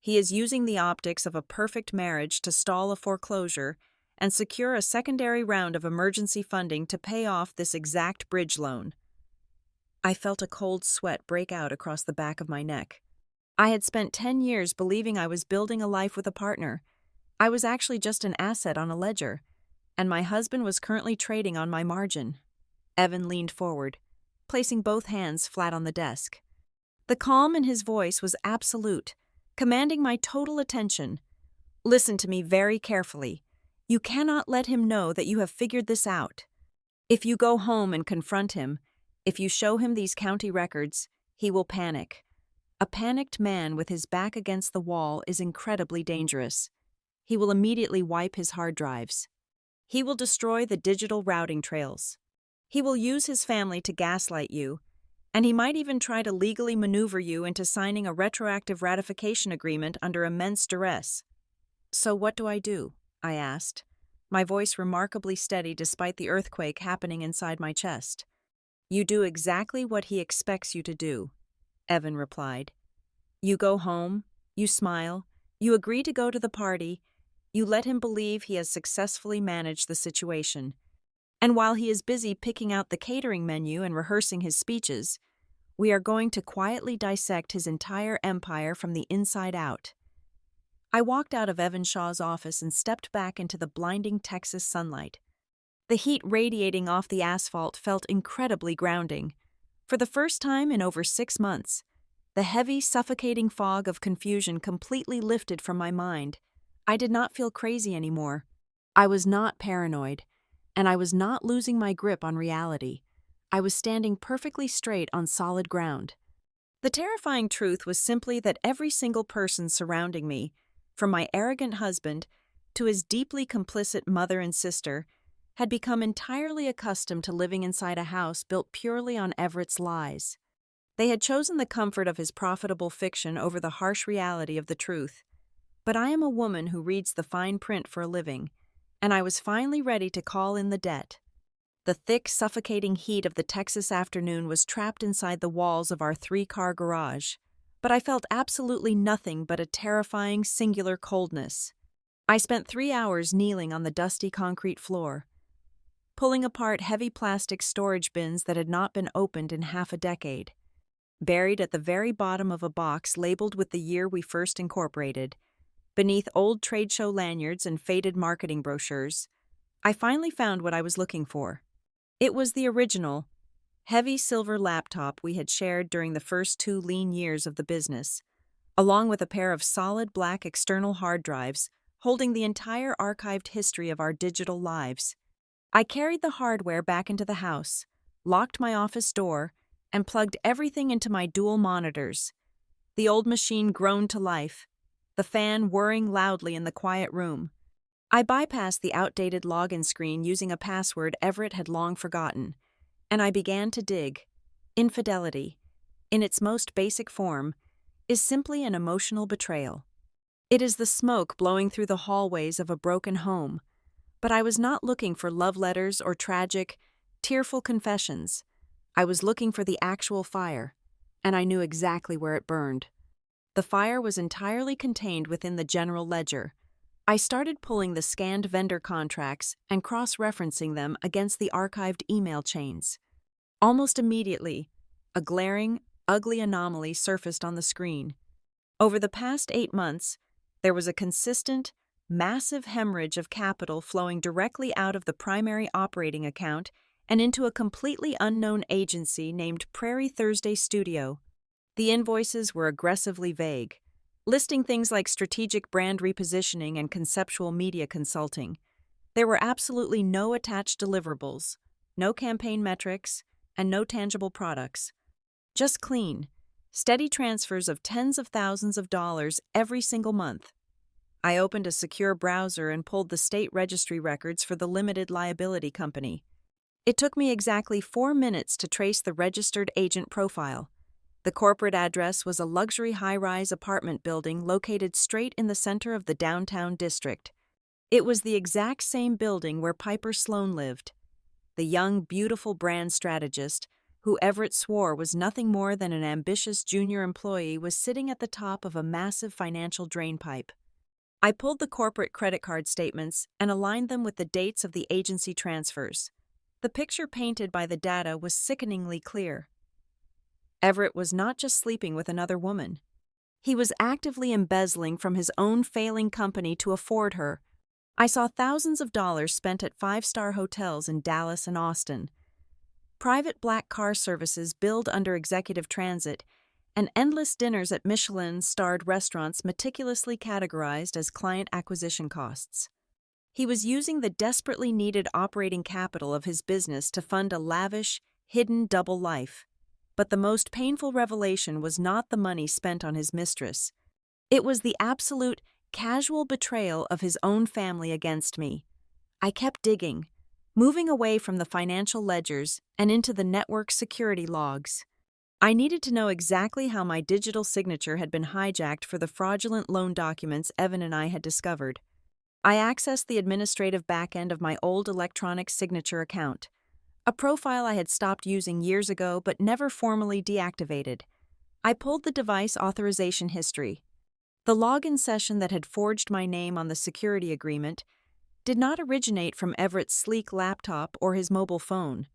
[SPEAKER 1] He is using the optics of a perfect marriage to stall a foreclosure and secure a secondary round of emergency funding to pay off this exact bridge loan. I felt a cold sweat break out across the back of my neck. I had spent 10 years believing I was building a life with a partner. I was actually just an asset on a ledger, and my husband was currently trading on my margin. Evan leaned forward, placing both hands flat on the desk. The calm in his voice was absolute, commanding my total attention. "Listen to me very carefully. You cannot let him know that you have figured this out. If you go home and confront him, if you show him these county records, he will panic. A panicked man with his back against the wall is incredibly dangerous. He will immediately wipe his hard drives. He will destroy the digital routing trails. He will use his family to gaslight you, and he might even try to legally maneuver you into signing a retroactive ratification agreement under immense duress." "So what do I do?" I asked, my voice remarkably steady despite the earthquake happening inside my chest. "You do exactly what he expects you to do," Evan replied. You go home, you smile, you agree to go to the party, you let him believe he has successfully managed the situation. And while he is busy picking out the catering menu and rehearsing his speeches, we are going to quietly dissect his entire empire from the inside out. I walked out of Evan Shaw's office and stepped back into the blinding Texas sunlight. The heat radiating off the asphalt felt incredibly grounding. For the first time in over 6 months, the heavy, suffocating fog of confusion completely lifted from my mind. I did not feel crazy anymore. I was not paranoid, and I was not losing my grip on reality. I was standing perfectly straight on solid ground. The terrifying truth was simply that every single person surrounding me, from my arrogant husband to his deeply complicit mother and sister, had become entirely accustomed to living inside a house built purely on Everett's lies. They had chosen the comfort of his profitable fiction over the harsh reality of the truth. But I am a woman who reads the fine print for a living, and I was finally ready to call in the debt. The thick, suffocating heat of the Texas afternoon was trapped inside the walls of our 3-car garage, but I felt absolutely nothing but a terrifying, singular coldness. I spent 3 hours kneeling on the dusty concrete floor, pulling apart heavy plastic storage bins that had not been opened in half a decade. Buried at the very bottom of a box labeled with the year we first incorporated, beneath old trade show lanyards and faded marketing brochures, I finally found what I was looking for. It was the original, heavy silver laptop we had shared during the first 2 lean years of the business, along with a pair of solid black external hard drives holding the entire archived history of our digital lives. I carried the hardware back into the house, locked my office door, and plugged everything into my dual monitors. The old machine groaned to life, the fan whirring loudly in the quiet room. I bypassed the outdated login screen using a password Everett had long forgotten, and I began to dig. Infidelity, in its most basic form, is simply an emotional betrayal. It is the smoke blowing through the hallways of a broken home, but I was not looking for love letters or tragic, tearful confessions. I was looking for the actual fire, and I knew exactly where it burned. The fire was entirely contained within the general ledger. I started pulling the scanned vendor contracts and cross-referencing them against the archived email chains. Almost immediately, a glaring, ugly anomaly surfaced on the screen. Over the past 8 months, there was a consistent, massive hemorrhage of capital flowing directly out of the primary operating account and into a completely unknown agency named Prairie Thursday Studio. The invoices were aggressively vague, listing things like strategic brand repositioning and conceptual media consulting. There were absolutely no attached deliverables, no campaign metrics, and no tangible products. Just clean, steady transfers of tens of thousands of dollars every single month. I opened a secure browser and pulled the state registry records for the limited liability company. It took me exactly 4 minutes to trace the registered agent profile. The corporate address was a luxury high-rise apartment building located straight in the center of the downtown district. It was the exact same building where Piper Sloan lived, the young, beautiful brand strategist, who Everett swore was nothing more than an ambitious junior employee, was sitting at the top of a massive financial drainpipe. I pulled the corporate credit card statements and aligned them with the dates of the agency transfers. The picture painted by the data was sickeningly clear. Everett was not just sleeping with another woman. He was actively embezzling from his own failing company to afford her. I saw thousands of dollars spent at 5-star hotels in Dallas and Austin, private black car services billed under executive transit, and endless dinners at Michelin-starred restaurants meticulously categorized as client acquisition costs. He was using the desperately needed operating capital of his business to fund a lavish, hidden double life. But the most painful revelation was not the money spent on his mistress. It was the absolute, casual betrayal of his own family against me. I kept digging, moving away from the financial ledgers and into the network security logs. I needed to know exactly how my digital signature had been hijacked for the fraudulent loan documents Evan and I had discovered. I accessed the administrative backend of my old electronic signature account, a profile I had stopped using years ago but never formally deactivated. I pulled the device authorization history. The login session that had forged my name on the security agreement did not originate from Everett's sleek laptop or his mobile phone.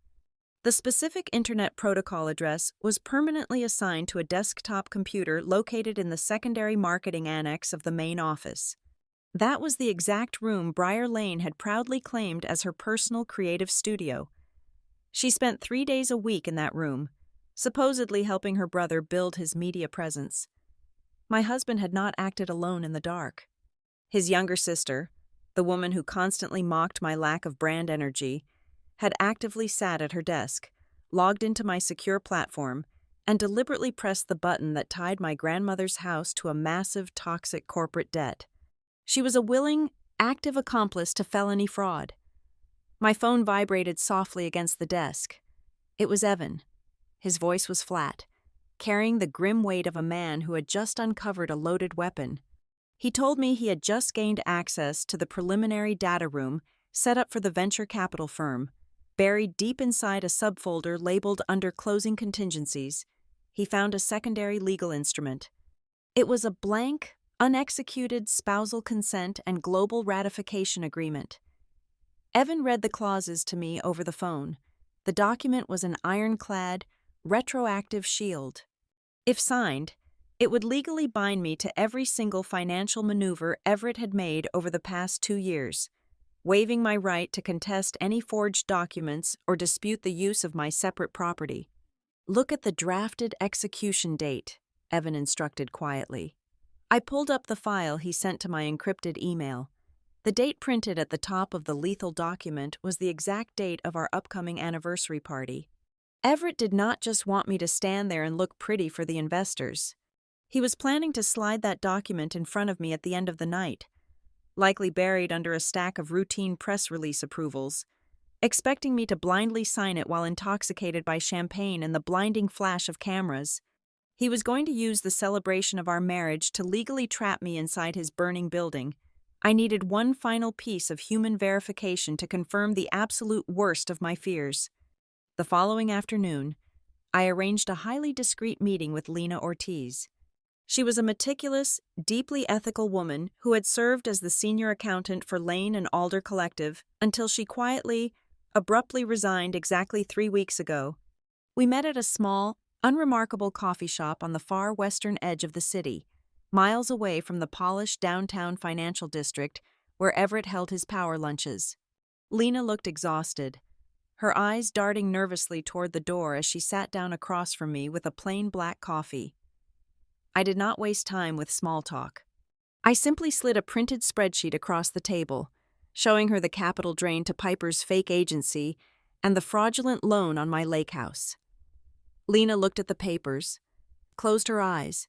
[SPEAKER 1] The specific Internet Protocol address was permanently assigned to a desktop computer located in the secondary marketing annex of the main office. That was the exact room Briar Lane had proudly claimed as her personal creative studio. She spent 3 days a week in that room, supposedly helping her brother build his media presence. My husband had not acted alone in the dark. His younger sister, the woman who constantly mocked my lack of brand energy, had actively sat at her desk, logged into my secure platform, and deliberately pressed the button that tied my grandmother's house to a massive, toxic corporate debt. She was a willing, active accomplice to felony fraud. My phone vibrated softly against the desk. It was Evan. His voice was flat, carrying the grim weight of a man who had just uncovered a loaded weapon. He told me he had just gained access to the preliminary data room set up for the venture capital firm. Buried deep inside a subfolder labeled under closing contingencies, he found a secondary legal instrument. It was a blank, unexecuted spousal consent and global ratification agreement. Evan read the clauses to me over the phone. The document was an ironclad, retroactive shield. If signed, it would legally bind me to every single financial maneuver Everett had made over the past 2 years, waiving my right to contest any forged documents or dispute the use of my separate property. "Look at the drafted execution date," Evan instructed quietly. I pulled up the file he sent to my encrypted email. The date printed at the top of the lethal document was the exact date of our upcoming anniversary party. Everett did not just want me to stand there and look pretty for the investors. He was planning to slide that document in front of me at the end of the night, likely buried under a stack of routine press release approvals, expecting me to blindly sign it while intoxicated by champagne and the blinding flash of cameras. He was going to use the celebration of our marriage to legally trap me inside his burning building. I needed one final piece of human verification to confirm the absolute worst of my fears. The following afternoon, I arranged a highly discreet meeting with Lena Ortiz. She was a meticulous, deeply ethical woman who had served as the senior accountant for Lane and Alder Collective until she quietly, abruptly resigned exactly 3 weeks ago. We met at a small, unremarkable coffee shop on the far western edge of the city, miles away from the polished downtown financial district where Everett held his power lunches. Lena looked exhausted, her eyes darting nervously toward the door as she sat down across from me with a plain black coffee. I did not waste time with small talk. I simply slid a printed spreadsheet across the table, showing her the capital drain to Piper's fake agency and the fraudulent loan on my lake house. Lena looked at the papers, closed her eyes,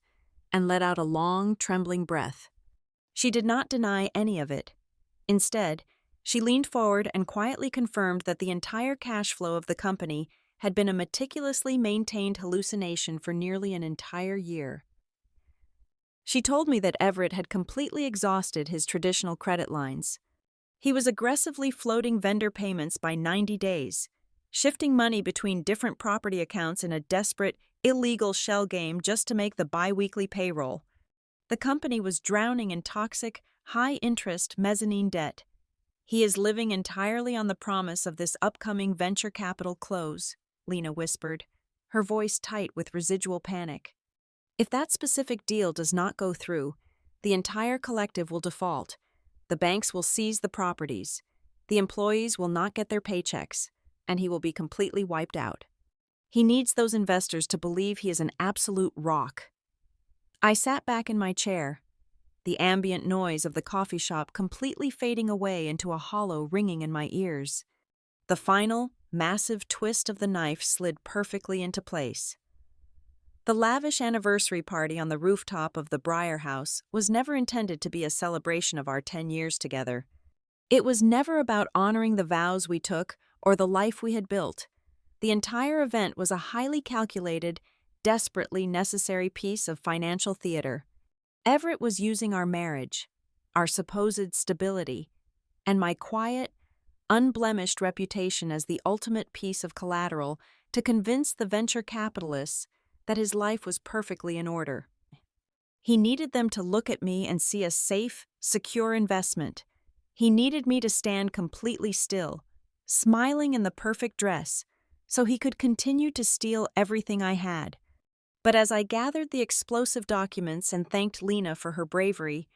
[SPEAKER 1] and let out a long, trembling breath. She did not deny any of it. Instead, she leaned forward and quietly confirmed that the entire cash flow of the company had been a meticulously maintained hallucination for nearly an entire year. She told me that Everett had completely exhausted his traditional credit lines. He was aggressively floating vendor payments by 90 days, shifting money between different property accounts in a desperate, illegal shell game just to make the bi-weekly payroll. The company was drowning in toxic, high-interest mezzanine debt. "He is living entirely on the promise of this upcoming venture capital close," Lena whispered, her voice tight with residual panic. "If that specific deal does not go through, the entire collective will default. The banks will seize the properties. The employees will not get their paychecks, and he will be completely wiped out. He needs those investors to believe he is an absolute rock." I sat back in my chair, the ambient noise of the coffee shop completely fading away into a hollow ringing in my ears. The final, massive twist of the knife slid perfectly into place. The lavish anniversary party on the rooftop of the Briar House was never intended to be a celebration of our 10 years together. It was never about honoring the vows we took or the life we had built. The entire event was a highly calculated, desperately necessary piece of financial theater. Everett was using our marriage, our supposed stability, and my quiet, unblemished reputation as the ultimate piece of collateral to convince the venture capitalists that his life was perfectly in order. He needed them to look at me and see a safe, secure investment. He needed me to stand completely still, smiling in the perfect dress, so he could continue to steal everything I had. But as I gathered the explosive documents and thanked Lena for her bravery,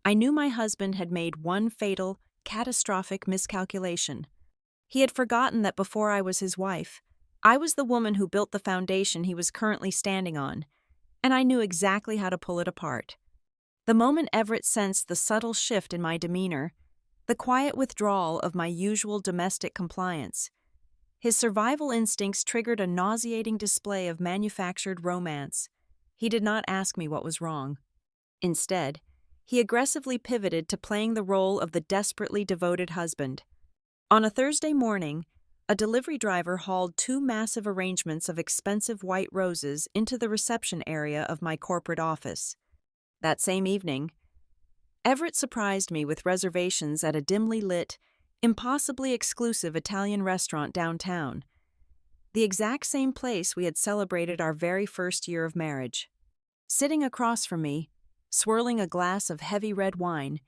[SPEAKER 1] I knew my husband had made one fatal, catastrophic miscalculation. He had forgotten that before I was his wife, I was the woman who built the foundation he was currently standing on, and I knew exactly how to pull it apart. The moment Everett sensed the subtle shift in my demeanor, the quiet withdrawal of my usual domestic compliance, his survival instincts triggered a nauseating display of manufactured romance. He did not ask me what was wrong. Instead, he aggressively pivoted to playing the role of the desperately devoted husband. On a Thursday morning, a delivery driver hauled 2 massive arrangements of expensive white roses into the reception area of my corporate office. That same evening, Everett surprised me with reservations at a dimly lit, impossibly exclusive Italian restaurant downtown, the exact same place we had celebrated our very first year of marriage. Sitting across from me, swirling a glass of heavy red wine,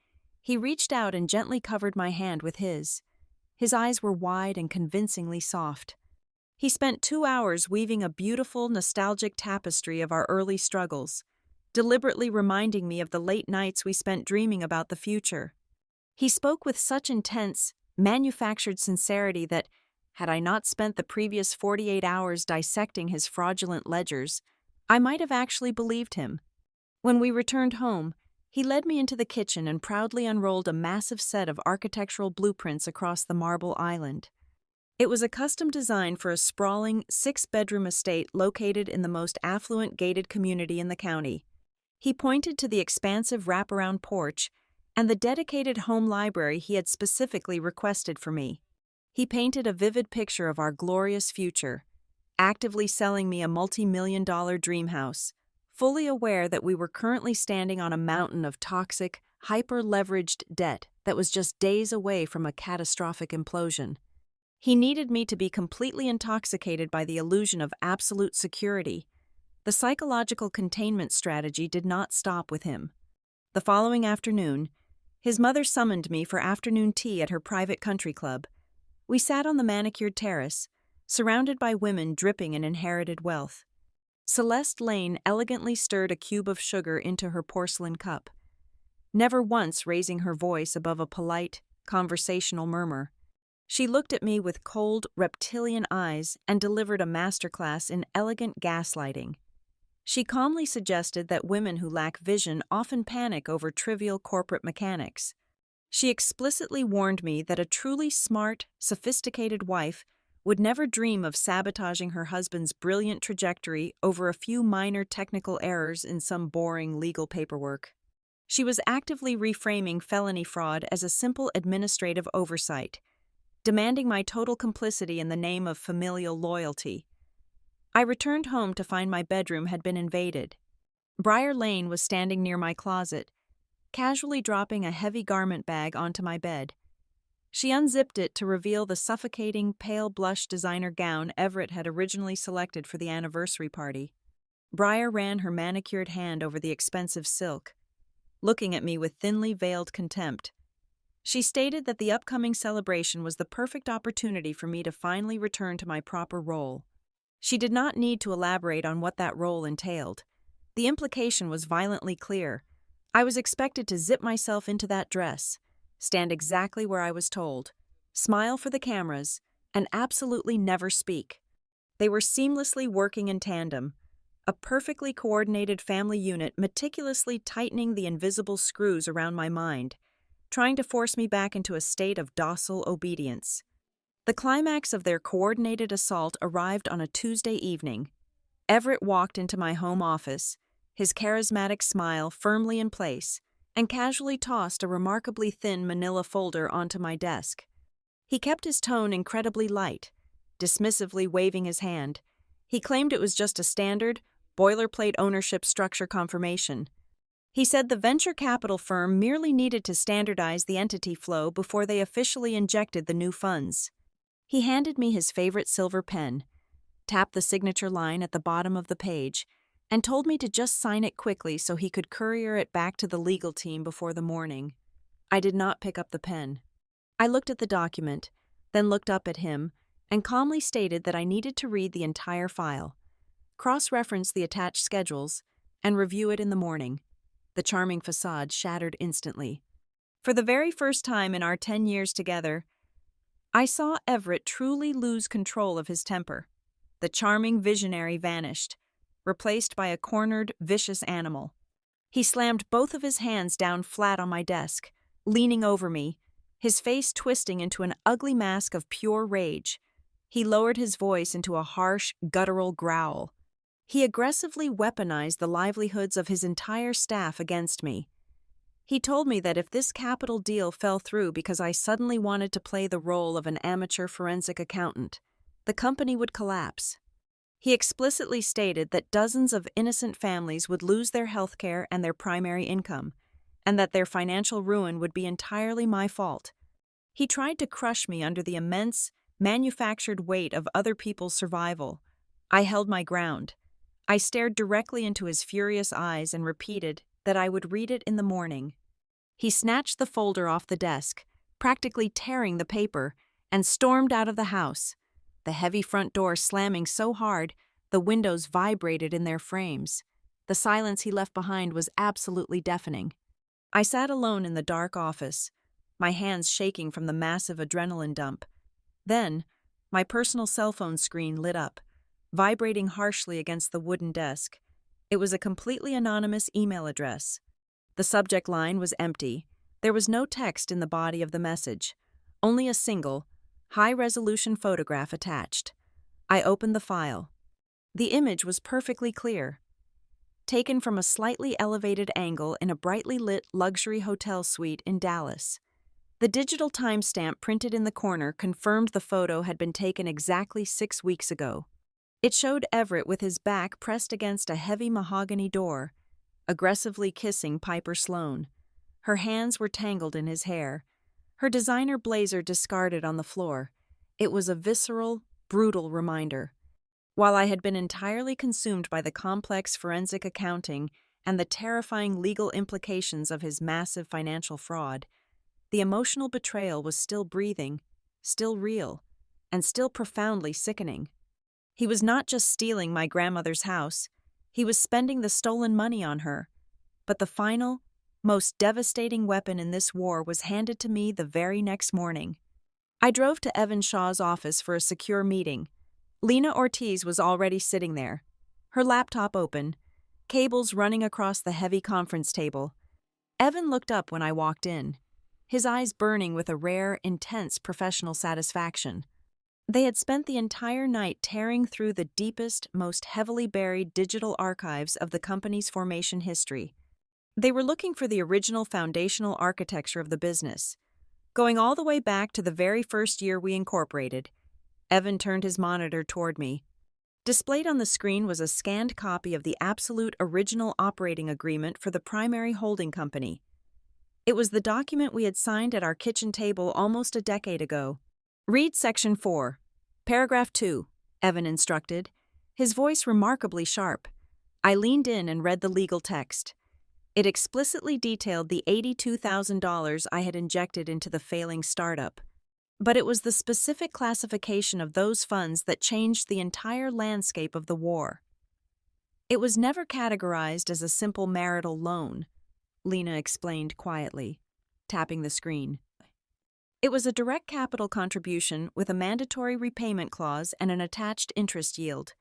[SPEAKER 1] he reached out and gently covered my hand with his. His eyes were wide and convincingly soft. He spent 2 hours weaving a beautiful, nostalgic tapestry of our early struggles, deliberately reminding me of the late nights we spent dreaming about the future. He spoke with such intense, manufactured sincerity that, had I not spent the previous 48 hours dissecting his fraudulent ledgers, I might have actually believed him. When we returned home, he led me into the kitchen and proudly unrolled a massive set of architectural blueprints across the marble island. It was a custom design for a sprawling 6-bedroom estate located in the most affluent gated community in the county. He pointed to the expansive wraparound porch and the dedicated home library he had specifically requested for me. He painted a vivid picture of our glorious future, actively selling me a multi-million-dollar dream house, fully aware that we were currently standing on a mountain of toxic, hyper-leveraged debt that was just days away from a catastrophic implosion. He needed me to be completely intoxicated by the illusion of absolute security. The psychological containment strategy did not stop with him. The following afternoon, his mother summoned me for afternoon tea at her private country club. We sat on the manicured terrace, surrounded by women dripping in inherited wealth. Celeste Lane elegantly stirred a cube of sugar into her porcelain cup, never once raising her voice above a polite, conversational murmur. She looked at me with cold, reptilian eyes and delivered a masterclass in elegant gaslighting. She calmly suggested that women who lack vision often panic over trivial corporate mechanics. She explicitly warned me that a truly smart, sophisticated wife would never dream of sabotaging her husband's brilliant trajectory over a few minor technical errors in some boring legal paperwork. She was actively reframing felony fraud as a simple administrative oversight, demanding my total complicity in the name of familial loyalty. I returned home to find my bedroom had been invaded. Briar Lane was standing near my closet, casually dropping a heavy garment bag onto my bed. She unzipped it to reveal the suffocating, pale blush designer gown Everett had originally selected for the anniversary party. Briar ran her manicured hand over the expensive silk, looking at me with thinly veiled contempt. She stated that the upcoming celebration was the perfect opportunity for me to finally return to my proper role. She did not need to elaborate on what that role entailed. The implication was violently clear. I was expected to zip myself into that dress, stand exactly where I was told, smile for the cameras, and absolutely never speak. They were seamlessly working in tandem, a perfectly coordinated family unit meticulously tightening the invisible screws around my mind, trying to force me back into a state of docile obedience. The climax of their coordinated assault arrived on a Tuesday evening. Everett walked into my home office, his charismatic smile firmly in place, and casually tossed a remarkably thin manila folder onto my desk. He kept his tone incredibly light, dismissively waving his hand. He claimed it was just a standard, boilerplate ownership structure confirmation. He said the venture capital firm merely needed to standardize the entity flow before they officially injected the new funds. He handed me his favorite silver pen, tapped the signature line at the bottom of the page, and told me to just sign it quickly so he could courier it back to the legal team before the morning. I did not pick up the pen. I looked at the document, then looked up at him, and calmly stated that I needed to read the entire file, cross-reference the attached schedules, and review it in the morning. The charming facade shattered instantly. For the very first time in our 10 years together, I saw Everett truly lose control of his temper. The charming visionary vanished, replaced by a cornered, vicious animal. He slammed both of his hands down flat on my desk, leaning over me, his face twisting into an ugly mask of pure rage. He lowered his voice into a harsh, guttural growl. He aggressively weaponized the livelihoods of his entire staff against me. He told me that if this capital deal fell through because I suddenly wanted to play the role of an amateur forensic accountant, the company would collapse. He explicitly stated that dozens of innocent families would lose their health care and their primary income, and that their financial ruin would be entirely my fault. He tried to crush me under the immense, manufactured weight of other people's survival. I held my ground. I stared directly into his furious eyes and repeated that I would read it in the morning. He snatched the folder off the desk, practically tearing the paper, and stormed out of the house, the heavy front door slamming so hard the windows vibrated in their frames. The silence he left behind was absolutely deafening. I sat alone in the dark office, my hands shaking from the massive adrenaline dump. Then, my personal cell phone screen lit up, vibrating harshly against the wooden desk. It was a completely anonymous email address. The subject line was empty. There was no text in the body of the message, only a single, high-resolution photograph attached. I opened the file. The image was perfectly clear, taken from a slightly elevated angle in a brightly lit luxury hotel suite in Dallas. The digital timestamp printed in the corner confirmed the photo had been taken exactly 6 weeks ago. It showed Everett with his back pressed against a heavy mahogany door, aggressively kissing Piper Sloane. Her hands were tangled in his hair, her designer blazer discarded on the floor. It was a visceral, brutal reminder. While I had been entirely consumed by the complex forensic accounting and the terrifying legal implications of his massive financial fraud, the emotional betrayal was still breathing, still real, and still profoundly sickening. He was not just stealing my grandmother's house, he was spending the stolen money on her. But the final, most devastating weapon in this war was handed to me the very next morning. I drove to Evan Shaw's office for a secure meeting. Lena Ortiz was already sitting there, her laptop open, cables running across the heavy conference table. Evan looked up when I walked in, his eyes burning with a rare, intense professional satisfaction. They had spent the entire night tearing through the deepest, most heavily buried digital archives of the company's formation history. They were looking for the original foundational architecture of the business, going all the way back to the very first year we incorporated. Evan turned his monitor toward me. Displayed on the screen was a scanned copy of the absolute original operating agreement for the primary holding company. It was the document we had signed at our kitchen table almost a decade ago. "Read Section 4, Paragraph 2, Evan instructed, his voice remarkably sharp. I leaned in and read the legal text. It explicitly detailed the $82,000 I had injected into the failing startup. But it was the specific classification of those funds that changed the entire landscape of the war. It was never categorized as a simple marital loan, Lena explained quietly, tapping the screen. It was a direct capital contribution with a mandatory repayment clause and an attached interest yield.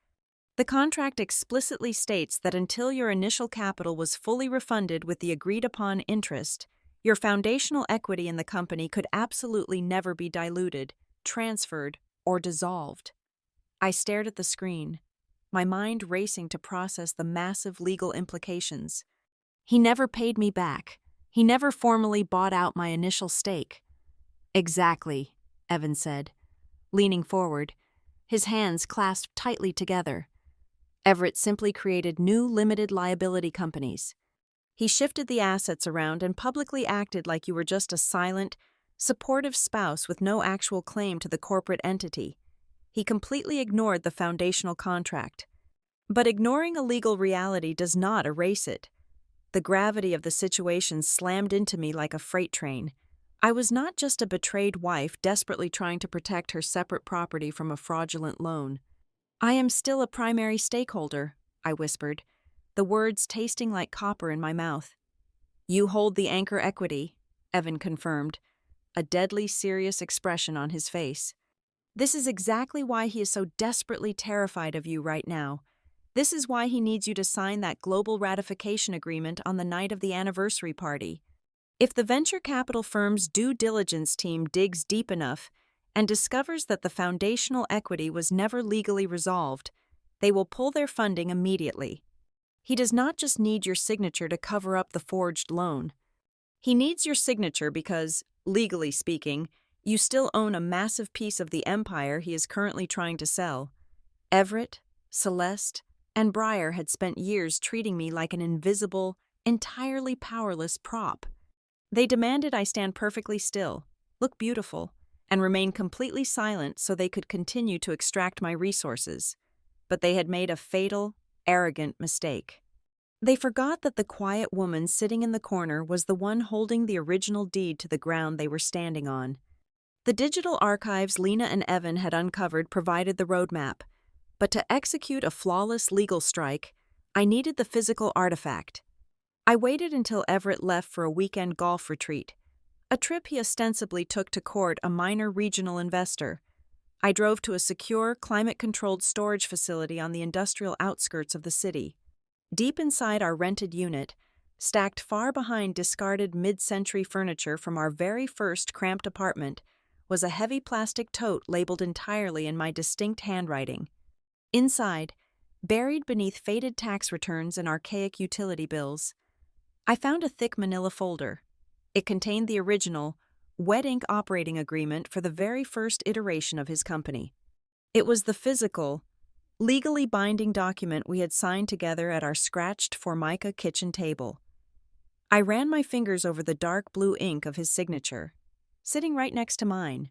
[SPEAKER 1] The contract explicitly states that until your initial capital was fully refunded with the agreed-upon interest, your foundational equity in the company could absolutely never be diluted, transferred, or dissolved. I stared at the screen, my mind racing to process the massive legal implications. He never paid me back. He never formally bought out my initial stake. Exactly, Evan said, leaning forward, his hands clasped tightly together. Everett simply created new limited liability companies. He shifted the assets around and publicly acted like you were just a silent, supportive spouse with no actual claim to the corporate entity. He completely ignored the foundational contract. But ignoring a legal reality does not erase it. The gravity of the situation slammed into me like a freight train. I was not just a betrayed wife desperately trying to protect her separate property from a fraudulent loan. I am still a primary stakeholder, I whispered, the words tasting like copper in my mouth. You hold the anchor equity, Evan confirmed, a deadly serious expression on his face. This is exactly why he is so desperately terrified of you right now. This is why he needs you to sign that global ratification agreement on the night of the anniversary party. If the venture capital firm's due diligence team digs deep enough and discovers that the foundational equity was never legally resolved, they will pull their funding immediately. He does not just need your signature to cover up the forged loan. He needs your signature because, legally speaking, you still own a massive piece of the empire he is currently trying to sell. Everett, Celeste, and Briar had spent years treating me like an invisible, entirely powerless prop. They demanded I stand perfectly still, look beautiful, and remain completely silent so they could continue to extract my resources. But they had made a fatal, arrogant mistake. They forgot that the quiet woman sitting in the corner was the one holding the original deed to the ground they were standing on. The digital archives Lena and Evan had uncovered provided the roadmap, but to execute a flawless legal strike, I needed the physical artifact. I waited until Everett left for a weekend golf retreat, a trip he ostensibly took to court a minor regional investor. I drove to a secure, climate-controlled storage facility on the industrial outskirts of the city. Deep inside our rented unit, stacked far behind discarded mid-century furniture from our very first cramped apartment, was a heavy plastic tote labeled entirely in my distinct handwriting. Inside, buried beneath faded tax returns and archaic utility bills, I found a thick manila folder. It contained the original, wet ink operating agreement for the very first iteration of his company. It was the physical, legally binding document we had signed together at our scratched Formica kitchen table. I ran my fingers over the dark blue ink of his signature, sitting right next to mine.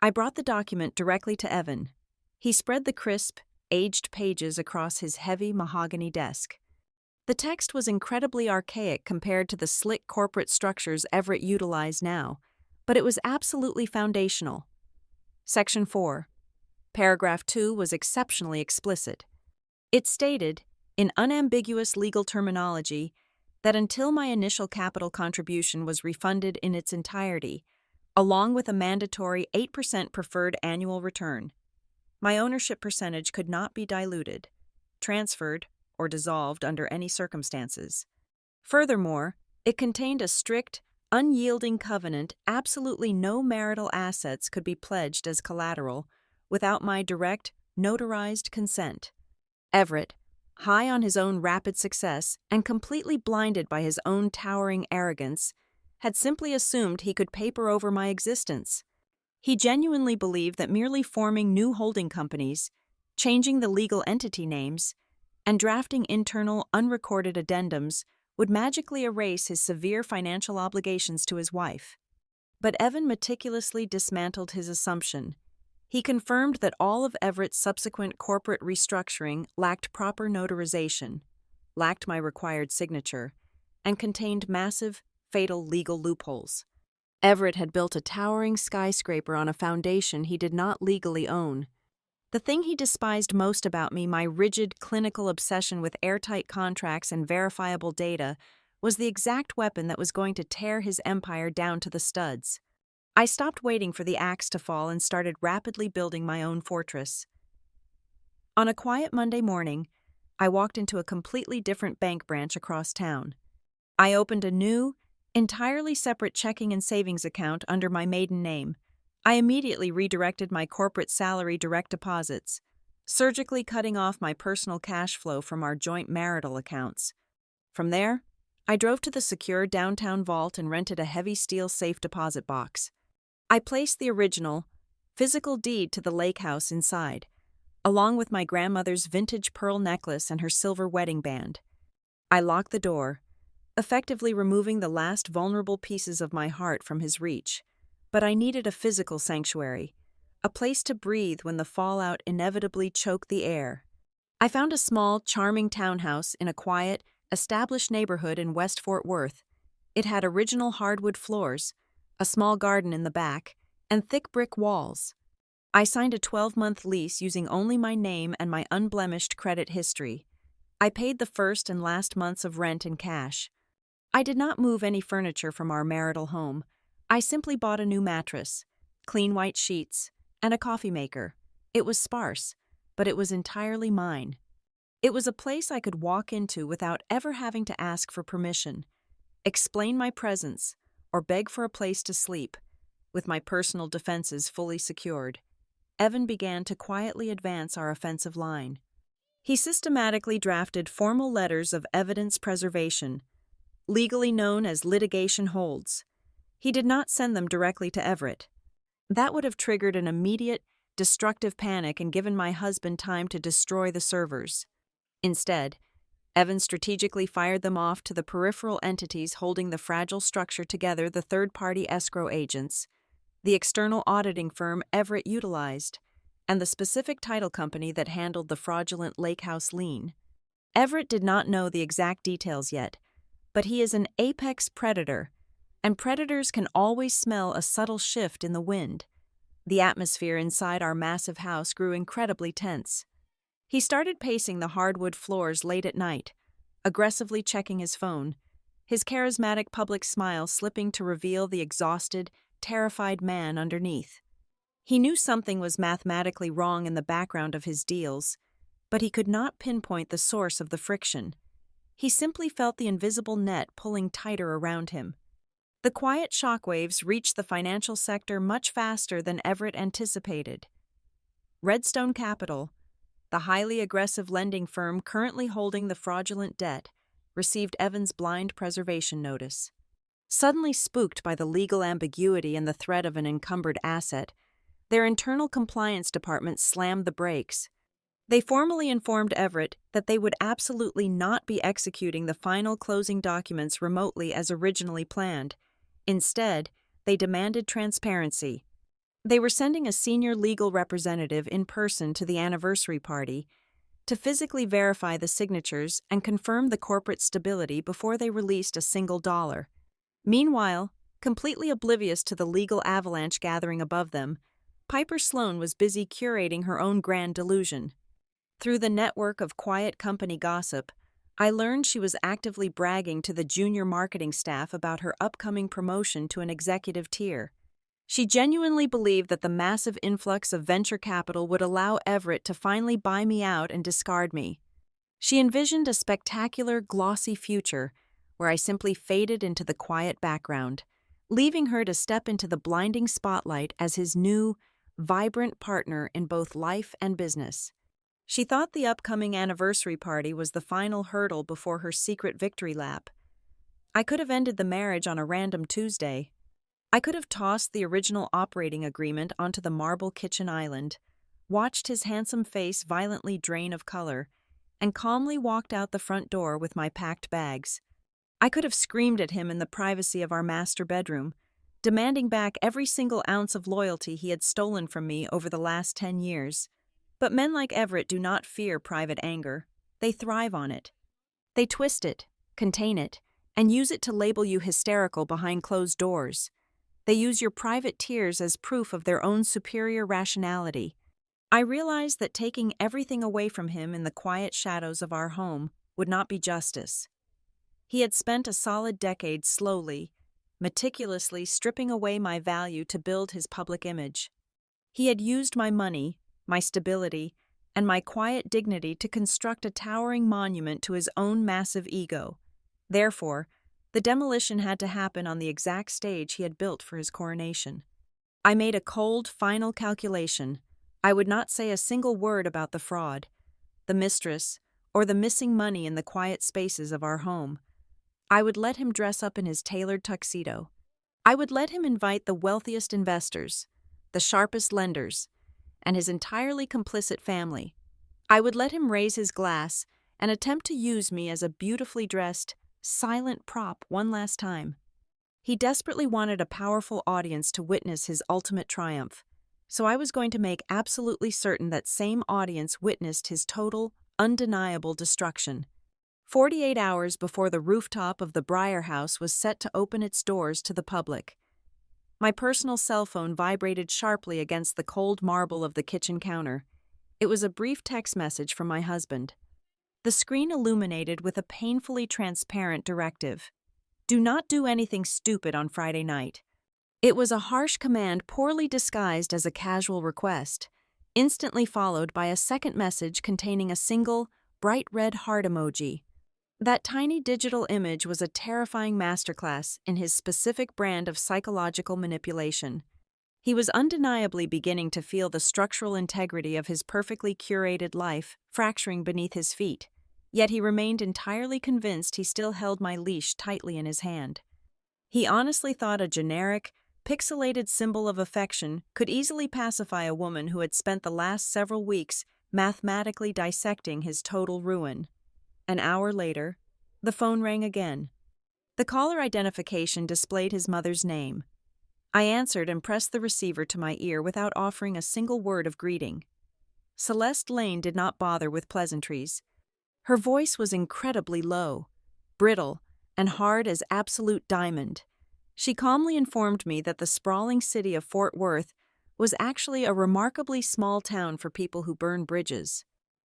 [SPEAKER 1] I brought the document directly to Evan. He spread the crisp, aged pages across his heavy mahogany desk. The text was incredibly archaic compared to the slick corporate structures Everett utilized now, but it was absolutely foundational. Section 4. Paragraph 2 was exceptionally explicit. It stated, in unambiguous legal terminology, that until my initial capital contribution was refunded in its entirety, along with a mandatory 8% preferred annual return, my ownership percentage could not be diluted, transferred, or dissolved under any circumstances. Furthermore, it contained a strict, unyielding covenant absolutely no marital assets could be pledged as collateral without my direct, notarized consent. Everett, high on his own rapid success and completely blinded by his own towering arrogance, had simply assumed he could paper over my existence. He genuinely believed that merely forming new holding companies, changing the legal entity names, and drafting internal, unrecorded addendums would magically erase his severe financial obligations to his wife. But Evan meticulously dismantled his assumption. He confirmed that all of Everett's subsequent corporate restructuring lacked proper notarization, lacked my required signature, and contained massive, fatal legal loopholes. Everett had built a towering skyscraper on a foundation he did not legally own. The thing he despised most about me, my rigid, clinical obsession with airtight contracts and verifiable data, was the exact weapon that was going to tear his empire down to the studs. I stopped waiting for the axe to fall and started rapidly building my own fortress. On a quiet Monday morning, I walked into a completely different bank branch across town. I opened a new, entirely separate checking and savings account under my maiden name. I immediately redirected my corporate salary direct deposits, surgically cutting off my personal cash flow from our joint marital accounts. From there, I drove to the secure downtown vault and rented a heavy steel safe deposit box. I placed the original, physical deed to the lake house inside, along with my grandmother's vintage pearl necklace and her silver wedding band. I locked the door, effectively removing the last vulnerable pieces of my heart from his reach. But I needed a physical sanctuary, a place to breathe when the fallout inevitably choked the air. I found a small, charming townhouse in a quiet, established neighborhood in West Fort Worth. It had original hardwood floors, a small garden in the back, and thick brick walls. I signed a 12-month lease using only my name and my unblemished credit history. I paid the first and last months of rent in cash. I did not move any furniture from our marital home. I simply bought a new mattress, clean white sheets, and a coffee maker. It was sparse, but it was entirely mine. It was a place I could walk into without ever having to ask for permission, explain my presence, or beg for a place to sleep. With my personal defenses fully secured, Evan began to quietly advance our offensive line. He systematically drafted formal letters of evidence preservation, legally known as litigation holds. He did not send them directly to Everett. That would have triggered an immediate, destructive panic and given my husband time to destroy the servers. Instead, Evan strategically fired them off to the peripheral entities holding the fragile structure together, the third-party escrow agents, the external auditing firm Everett utilized, and the specific title company that handled the fraudulent lake house lien. Everett did not know the exact details yet, but he is an apex predator, and predators can always smell a subtle shift in the wind. The atmosphere inside our massive house grew incredibly tense. He started pacing the hardwood floors late at night, aggressively checking his phone, his charismatic public smile slipping to reveal the exhausted, terrified man underneath. He knew something was mathematically wrong in the background of his deals, but he could not pinpoint the source of the friction. He simply felt the invisible net pulling tighter around him. The quiet shockwaves reached the financial sector much faster than Everett anticipated. Redstone Capital, the highly aggressive lending firm currently holding the fraudulent debt, received Evan's blind preservation notice. Suddenly spooked by the legal ambiguity and the threat of an encumbered asset, their internal compliance department slammed the brakes. They formally informed Everett that they would absolutely not be executing the final closing documents remotely as originally planned. Instead, they demanded transparency. They were sending a senior legal representative in person to the anniversary party to physically verify the signatures and confirm the corporate stability before they released a single dollar. Meanwhile, completely oblivious to the legal avalanche gathering above them, Piper Sloan was busy curating her own grand delusion. Through the network of quiet company gossip, I learned she was actively bragging to the junior marketing staff about her upcoming promotion to an executive tier. She genuinely believed that the massive influx of venture capital would allow Everett to finally buy me out and discard me. She envisioned a spectacular, glossy future where I simply faded into the quiet background, leaving her to step into the blinding spotlight as his new, vibrant partner in both life and business. She thought the upcoming anniversary party was the final hurdle before her secret victory lap. I could have ended the marriage on a random Tuesday. I could have tossed the original operating agreement onto the marble kitchen island, watched his handsome face violently drain of color, and calmly walked out the front door with my packed bags. I could have screamed at him in the privacy of our master bedroom, demanding back every single ounce of loyalty he had stolen from me over the last 10 years. But men like Everett do not fear private anger. They thrive on it. They twist it, contain it, and use it to label you hysterical behind closed doors. They use your private tears as proof of their own superior rationality. I realized that taking everything away from him in the quiet shadows of our home would not be justice. He had spent a solid decade slowly, meticulously stripping away my value to build his public image. He had used my money, my stability, and my quiet dignity to construct a towering monument to his own massive ego. Therefore, the demolition had to happen on the exact stage he had built for his coronation. I made a cold, final calculation. I would not say a single word about the fraud, the mistress, or the missing money in the quiet spaces of our home. I would let him dress up in his tailored tuxedo. I would let him invite the wealthiest investors, the sharpest lenders, and his entirely complicit family. I would let him raise his glass and attempt to use me as a beautifully dressed, silent prop one last time. He desperately wanted a powerful audience to witness his ultimate triumph. So I was going to make absolutely certain that same audience witnessed his total, undeniable destruction. 48 hours before the rooftop of the Breyer House was set to open its doors to the public. My personal cell phone vibrated sharply against the cold marble of the kitchen counter. It was a brief text message from my husband. The screen illuminated with a painfully transparent directive. Do not do anything stupid on Friday night. It was a harsh command poorly disguised as a casual request, instantly followed by a second message containing a single, bright red heart emoji. That tiny digital image was a terrifying masterclass in his specific brand of psychological manipulation. He was undeniably beginning to feel the structural integrity of his perfectly curated life fracturing beneath his feet, yet he remained entirely convinced he still held my leash tightly in his hand. He honestly thought a generic, pixelated symbol of affection could easily pacify a woman who had spent the last several weeks mathematically dissecting his total ruin. An hour later, the phone rang again. The caller identification displayed his mother's name. I answered and pressed the receiver to my ear without offering a single word of greeting. Celeste Lane did not bother with pleasantries. Her voice was incredibly low, brittle, and hard as absolute diamond. She calmly informed me that the sprawling city of Fort Worth was actually a remarkably small town for people who burn bridges.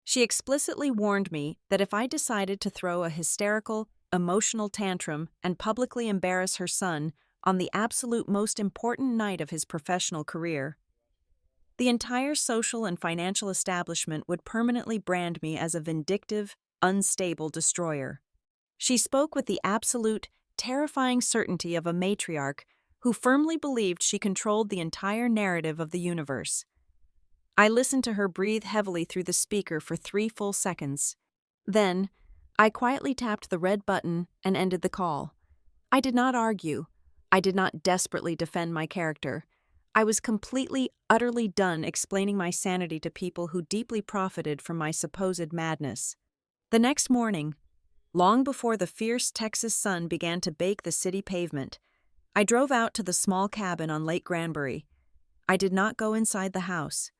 [SPEAKER 1] She explicitly warned me that if I decided to throw a hysterical, emotional tantrum and publicly embarrass her son on the absolute most important night of his professional career, the entire social and financial establishment would permanently brand me as a vindictive, unstable destroyer. She spoke with the absolute, terrifying certainty of a matriarch who firmly believed she controlled the entire narrative of the universe. I listened to her breathe heavily through the speaker for 3 full seconds. Then, I quietly tapped the red button and ended the call. I did not argue. I did not desperately defend my character. I was completely, utterly done explaining my sanity to people who deeply profited from my supposed madness. The next morning, long before the fierce Texas sun began to bake the city pavement, I drove out to the small cabin on Lake Granbury. I did not go inside the house.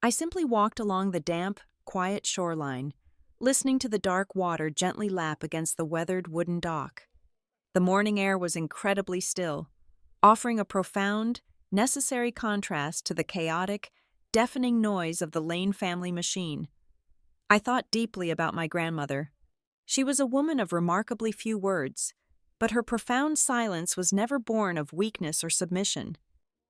[SPEAKER 1] I simply walked along the damp, quiet shoreline, listening to the dark water gently lap against the weathered wooden dock. The morning air was incredibly still, offering a profound, necessary contrast to the chaotic, deafening noise of the Lane family machine. I thought deeply about my grandmother. She was a woman of remarkably few words, but her profound silence was never born of weakness or submission.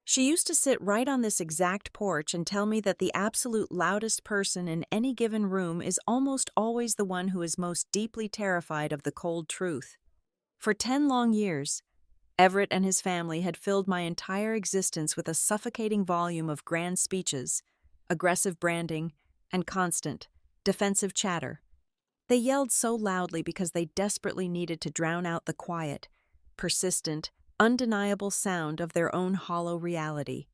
[SPEAKER 1] She used to sit right on this exact porch and tell me that the absolute loudest person in any given room is almost always the one who is most deeply terrified of the cold truth. For 10 long years, Everett and his family had filled my entire existence with a suffocating volume of grand speeches, aggressive branding, and constant, defensive chatter. They yelled so loudly because they desperately needed to drown out the quiet, persistent, undeniable sound of their own hollow reality.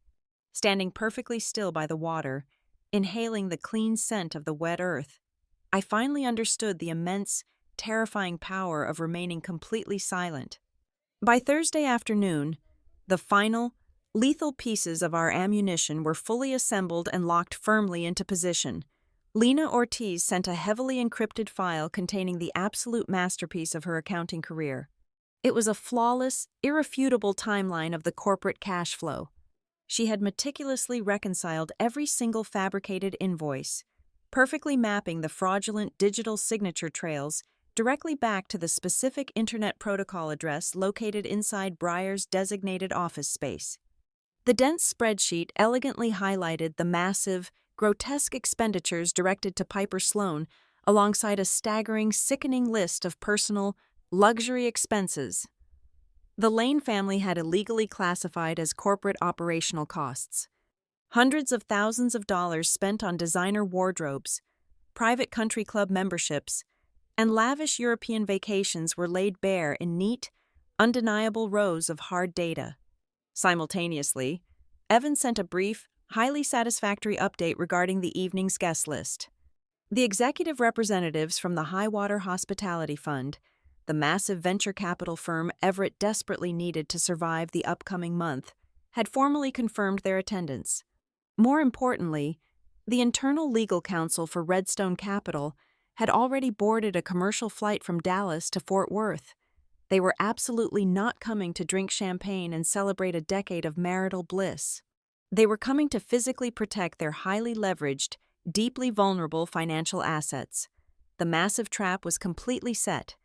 [SPEAKER 1] Standing perfectly still by the water, inhaling the clean scent of the wet earth, I finally understood the immense, terrifying power of remaining completely silent. By Thursday afternoon, the final, lethal pieces of our ammunition were fully assembled and locked firmly into position. Lena Ortiz sent a heavily encrypted file containing the absolute masterpiece of her accounting career. It was a flawless, irrefutable timeline of the corporate cash flow. She had meticulously reconciled every single fabricated invoice, perfectly mapping the fraudulent digital signature trails directly back to the specific Internet Protocol address located inside Breyer's designated office space. The dense spreadsheet elegantly highlighted the massive, grotesque expenditures directed to Piper Sloan alongside a staggering, sickening list of personal, luxury expenses the Lane family had illegally classified as corporate operational costs. Hundreds of thousands of dollars spent on designer wardrobes, private country club memberships, and lavish European vacations were laid bare in neat, undeniable rows of hard data. Simultaneously, Evan sent a brief, highly satisfactory update regarding the evening's guest list. The executive representatives from the Highwater Hospitality Fund, the massive venture capital firm Everett desperately needed to survive the upcoming month, had formally confirmed their attendance. More importantly, the internal legal counsel for Redstone Capital had already boarded a commercial flight from Dallas to Fort Worth. They were absolutely not coming to drink champagne and celebrate a decade of marital bliss. They were coming to physically protect their highly leveraged, deeply vulnerable financial assets. The massive trap was completely set,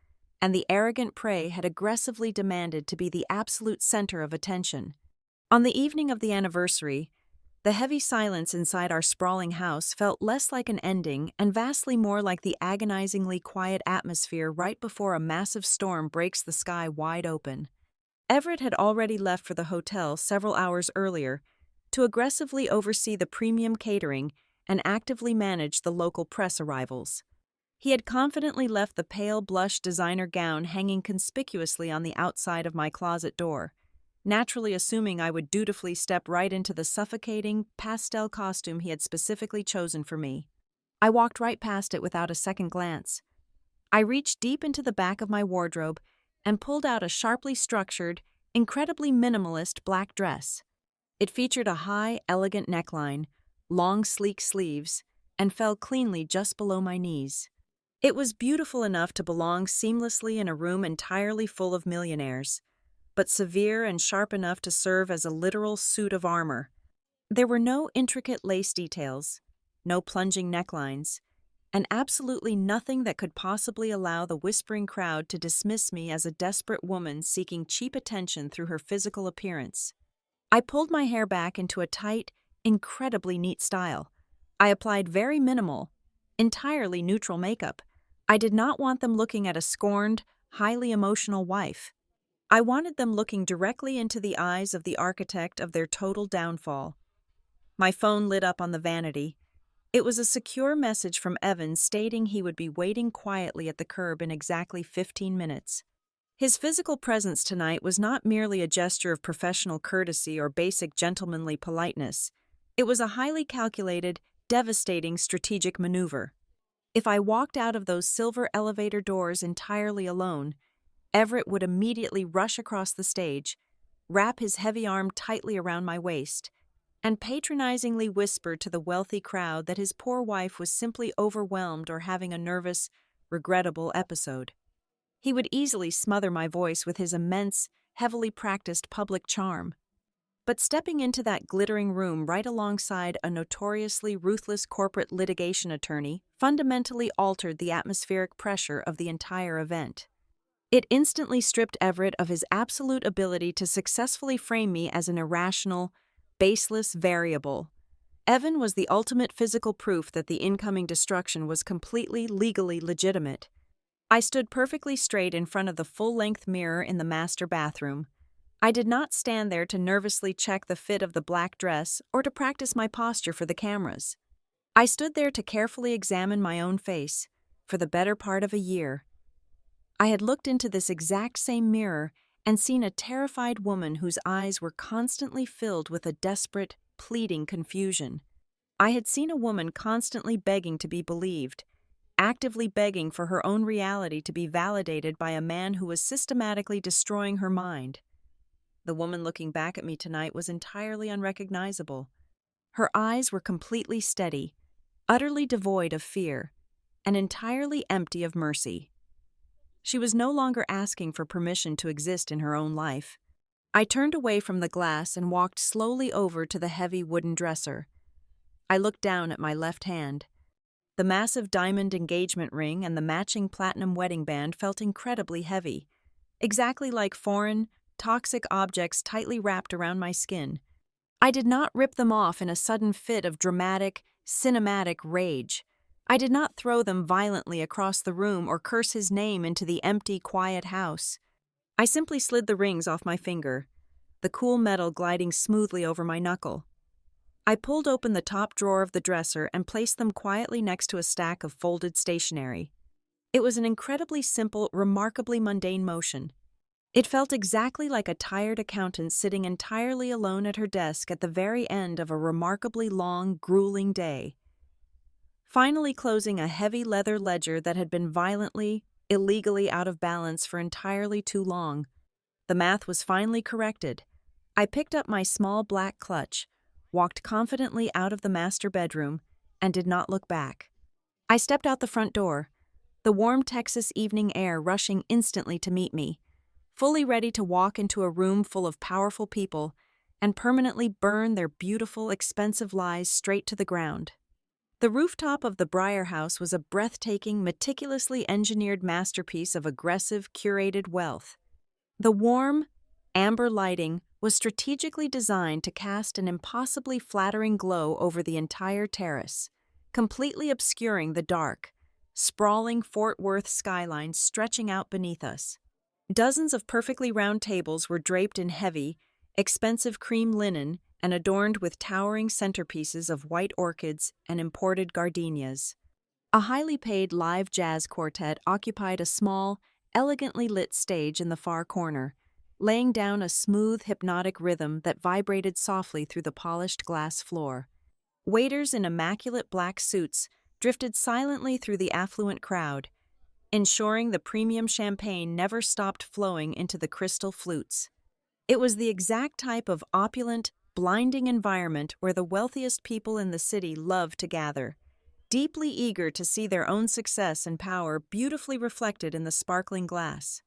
[SPEAKER 1] and the arrogant prey had aggressively demanded to be the absolute center of attention. On the evening of the anniversary, the heavy silence inside our sprawling house felt less like an ending and vastly more like the agonizingly quiet atmosphere right before a massive storm breaks the sky wide open. Everett had already left for the hotel several hours earlier to aggressively oversee the premium catering and actively manage the local press arrivals. He had confidently left the pale blush designer gown hanging conspicuously on the outside of my closet door, naturally assuming I would dutifully step right into the suffocating, pastel costume he had specifically chosen for me. I walked right past it without a second glance. I reached deep into the back of my wardrobe and pulled out a sharply structured, incredibly minimalist black dress. It featured a high, elegant neckline, long, sleek sleeves, and fell cleanly just below my knees. It was beautiful enough to belong seamlessly in a room entirely full of millionaires, but severe and sharp enough to serve as a literal suit of armor. There were no intricate lace details, no plunging necklines, and absolutely nothing that could possibly allow the whispering crowd to dismiss me as a desperate woman seeking cheap attention through her physical appearance. I pulled my hair back into a tight, incredibly neat style. I applied very minimal, entirely neutral makeup. I did not want them looking at a scorned, highly emotional wife. I wanted them looking directly into the eyes of the architect of their total downfall. My phone lit up on the vanity. It was a secure message from Evan stating he would be waiting quietly at the curb in exactly 15 minutes. His physical presence tonight was not merely a gesture of professional courtesy or basic gentlemanly politeness. It was a highly calculated, devastating strategic maneuver. If I walked out of those silver elevator doors entirely alone, Everett would immediately rush across the stage, wrap his heavy arm tightly around my waist, and patronizingly whisper to the wealthy crowd that his poor wife was simply overwhelmed or having a nervous, regrettable episode. He would easily smother my voice with his immense, heavily practiced public charm. But stepping into that glittering room right alongside a notoriously ruthless corporate litigation attorney fundamentally altered the atmospheric pressure of the entire event. It instantly stripped Everett of his absolute ability to successfully frame me as an irrational, baseless variable. Evan was the ultimate physical proof that the incoming destruction was completely legally legitimate. I stood perfectly straight in front of the full-length mirror in the master bathroom. I did not stand there to nervously check the fit of the black dress or to practice my posture for the cameras. I stood there to carefully examine my own face for the better part of a year. I had looked into this exact same mirror and seen a terrified woman whose eyes were constantly filled with a desperate, pleading confusion. I had seen a woman constantly begging to be believed, actively begging for her own reality to be validated by a man who was systematically destroying her mind. The woman looking back at me tonight was entirely unrecognizable. Her eyes were completely steady, utterly devoid of fear, and entirely empty of mercy. She was no longer asking for permission to exist in her own life. I turned away from the glass and walked slowly over to the heavy wooden dresser. I looked down at my left hand. The massive diamond engagement ring and the matching platinum wedding band felt incredibly heavy, exactly like foreign, toxic objects tightly wrapped around my skin. I did not rip them off in a sudden fit of dramatic, cinematic rage. I did not throw them violently across the room or curse his name into the empty, quiet house. I simply slid the rings off my finger, the cool metal gliding smoothly over my knuckle. I pulled open the top drawer of the dresser and placed them quietly next to a stack of folded stationery. It was an incredibly simple, remarkably mundane motion. It felt exactly like a tired accountant sitting entirely alone at her desk at the very end of a remarkably long, grueling day. Finally closing a heavy leather ledger that had been violently, illegally out of balance for entirely too long. The math was finally corrected. I picked up my small black clutch, walked confidently out of the master bedroom, and did not look back. I stepped out the front door, the warm Texas evening air rushing instantly to meet me, fully ready to walk into a room full of powerful people and permanently burn their beautiful, expensive lies straight to the ground. The rooftop of the Breyer house was a breathtaking, meticulously engineered masterpiece of aggressive, curated wealth. The warm, amber lighting was strategically designed to cast an impossibly flattering glow over the entire terrace, completely obscuring the dark, sprawling Fort Worth skyline stretching out beneath us. Dozens of perfectly round tables were draped in heavy, expensive cream linen and adorned with towering centerpieces of white orchids and imported gardenias. A highly paid live jazz quartet occupied a small, elegantly lit stage in the far corner, laying down a smooth, hypnotic rhythm that vibrated softly through the polished glass floor. Waiters in immaculate black suits drifted silently through the affluent crowd, ensuring the premium champagne never stopped flowing into the crystal flutes. It was the exact type of opulent, blinding environment where the wealthiest people in the city loved to gather, deeply eager to see their own success and power beautifully reflected in the sparkling glass.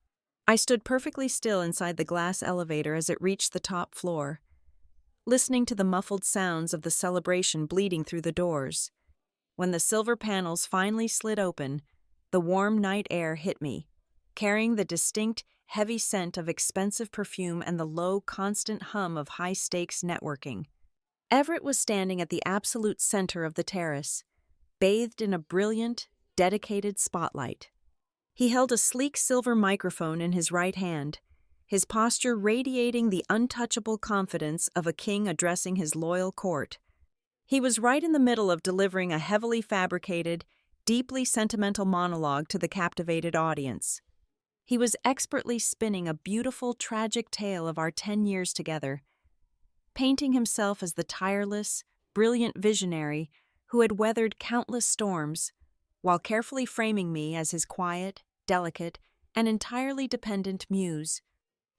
[SPEAKER 1] I stood perfectly still inside the glass elevator as it reached the top floor, listening to the muffled sounds of the celebration bleeding through the doors. When the silver panels finally slid open, the warm night air hit me, carrying the distinct, heavy scent of expensive perfume and the low, constant hum of high-stakes networking. Everett was standing at the absolute center of the terrace, bathed in a brilliant, dedicated spotlight. He held a sleek silver microphone in his right hand, his posture radiating the untouchable confidence of a king addressing his loyal court. He was right in the middle of delivering a heavily fabricated, deeply sentimental monologue to the captivated audience. He was expertly spinning a beautiful, tragic tale of our 10 years together, painting himself as the tireless, brilliant visionary who had weathered countless storms, while carefully framing me as his quiet, delicate, and entirely dependent muse.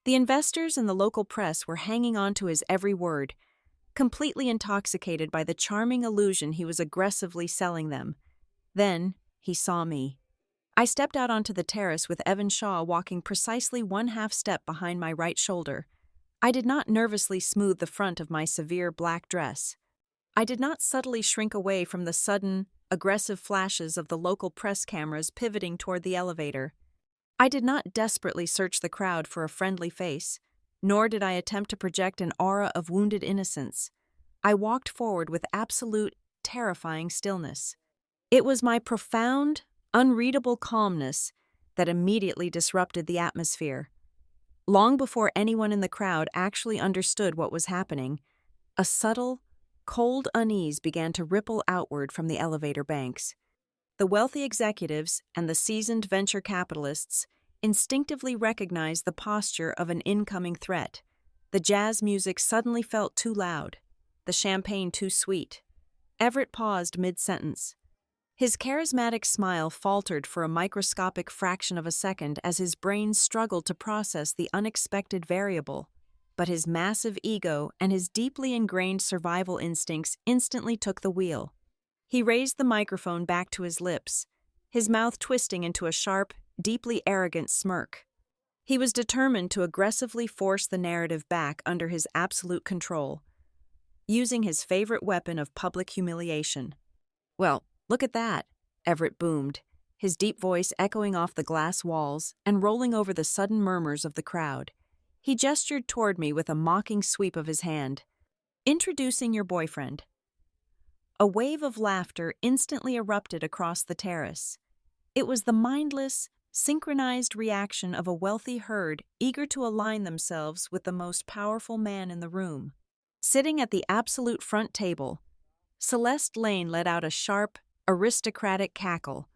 [SPEAKER 1] The investors and the local press were hanging on to his every word, completely intoxicated by the charming illusion he was aggressively selling them. Then he saw me. I stepped out onto the terrace with Evan Shaw walking precisely 1/2 step behind my right shoulder. I did not nervously smooth the front of my severe black dress. I did not subtly shrink away from the sudden, aggressive flashes of the local press cameras pivoting toward the elevator. I did not desperately search the crowd for a friendly face, nor did I attempt to project an aura of wounded innocence. I walked forward with absolute, terrifying stillness. It was my profound, unreadable calmness that immediately disrupted the atmosphere. Long before anyone in the crowd actually understood what was happening, a subtle, cold unease began to ripple outward from the elevator banks. The wealthy executives and the seasoned venture capitalists instinctively recognized the posture of an incoming threat. The jazz music suddenly felt too loud, the champagne too sweet. Everett paused mid-sentence. His charismatic smile faltered for a microscopic fraction of a second as his brain struggled to process the unexpected variable, but his massive ego and his deeply ingrained survival instincts instantly took the wheel. He raised the microphone back to his lips, his mouth twisting into a sharp, deeply arrogant smirk. He was determined to aggressively force the narrative back under his absolute control, using his favorite weapon of public humiliation. "Well, look at that," Everett boomed, his deep voice echoing off the glass walls and rolling over the sudden murmurs of the crowd. He gestured toward me with a mocking sweep of his hand. "Introducing your boyfriend." A wave of laughter instantly erupted across the terrace. It was the mindless, synchronized reaction of a wealthy herd eager to align themselves with the most powerful man in the room. Sitting at the absolute front table, Celeste Lane let out a sharp, aristocratic cackle,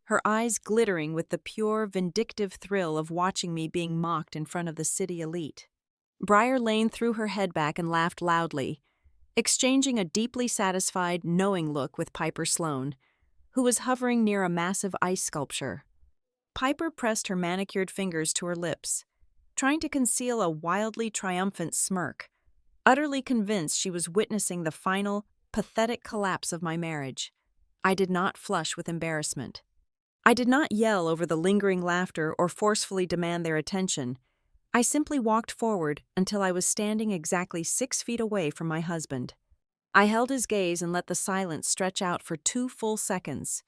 [SPEAKER 1] her eyes glittering with the pure, vindictive thrill of watching me being mocked in front of the city elite. Briar Lane threw her head back and laughed loudly, exchanging a deeply satisfied, knowing look with Piper Sloane, who was hovering near a massive ice sculpture. Piper pressed her manicured fingers to her lips, trying to conceal a wildly triumphant smirk, utterly convinced she was witnessing the final, pathetic collapse of my marriage. I did not flush with embarrassment. I did not yell over the lingering laughter or forcefully demand their attention. I simply walked forward until I was standing exactly 6 feet away from my husband. I held his gaze and let the silence stretch out for 2 full seconds,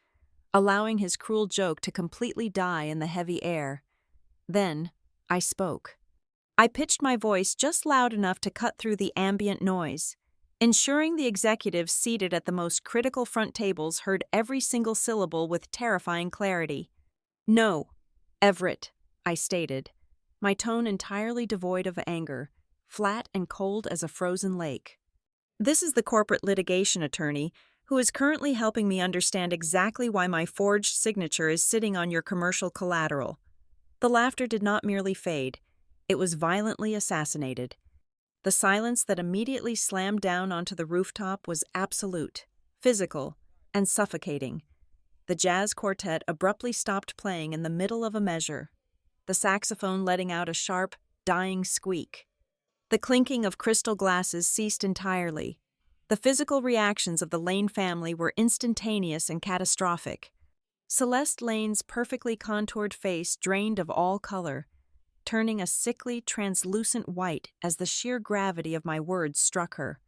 [SPEAKER 1] allowing his cruel joke to completely die in the heavy air. Then, I spoke. I pitched my voice just loud enough to cut through the ambient noise, ensuring the executives seated at the most critical front tables heard every single syllable with terrifying clarity. "No, Everett," I stated, my tone entirely devoid of anger, flat and cold as a frozen lake. "This is the corporate litigation attorney who is currently helping me understand exactly why my forged signature is sitting on your commercial collateral." The laughter did not merely fade, it was violently assassinated. The silence that immediately slammed down onto the rooftop was absolute, physical, and suffocating. The jazz quartet abruptly stopped playing in the middle of a measure, the saxophone letting out a sharp, dying squeak. The clinking of crystal glasses ceased entirely. The physical reactions of the Lane family were instantaneous and catastrophic. Celeste Lane's perfectly contoured face drained of all color, turning a sickly, translucent white as the sheer gravity of my words struck her.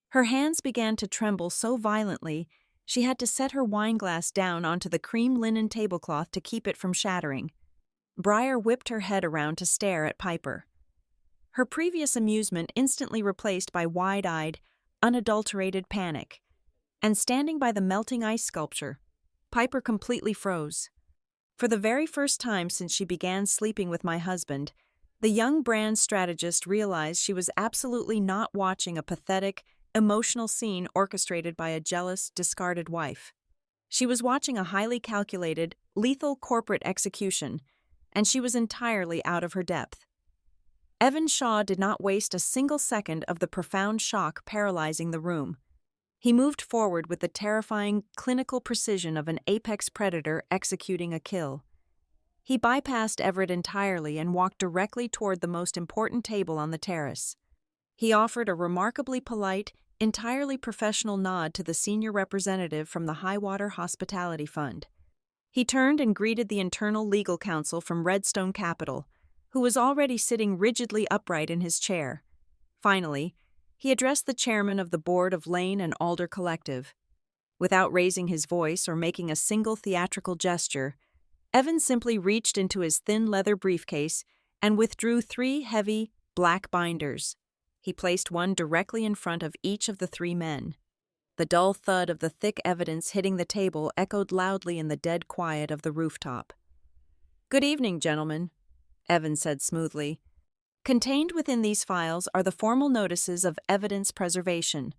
[SPEAKER 1] Her hands began to tremble so violently she had to set her wineglass down onto the cream linen tablecloth to keep it from shattering. Briar whipped her head around to stare at Piper. Her previous amusement instantly replaced by wide-eyed, unadulterated panic. And standing by the melting ice sculpture, Piper completely froze. For the very first time since she began sleeping with my husband, the young brand strategist realized she was absolutely not watching a pathetic, emotional scene orchestrated by a jealous, discarded wife. She was watching a highly calculated, lethal corporate execution, and she was entirely out of her depth. Evan Shaw did not waste a single second of the profound shock paralyzing the room. He moved forward with the terrifying, clinical precision of an apex predator executing a kill. He bypassed Everett entirely and walked directly toward the most important table on the terrace. He offered a remarkably polite, entirely professional nod to the senior representative from the Highwater Hospitality Fund. He turned and greeted the internal legal counsel from Redstone Capital, who was already sitting rigidly upright in his chair. Finally, he addressed the chairman of the board of Lane and Alder Collective. Without raising his voice or making a single theatrical gesture, Evan simply reached into his thin leather briefcase and withdrew 3 heavy, black binders. He placed one directly in front of each of the 3 men. The dull thud of the thick evidence hitting the table echoed loudly in the dead quiet of the rooftop. "Good evening, gentlemen," Evan said smoothly. "Contained within these files are the formal notices of evidence preservation,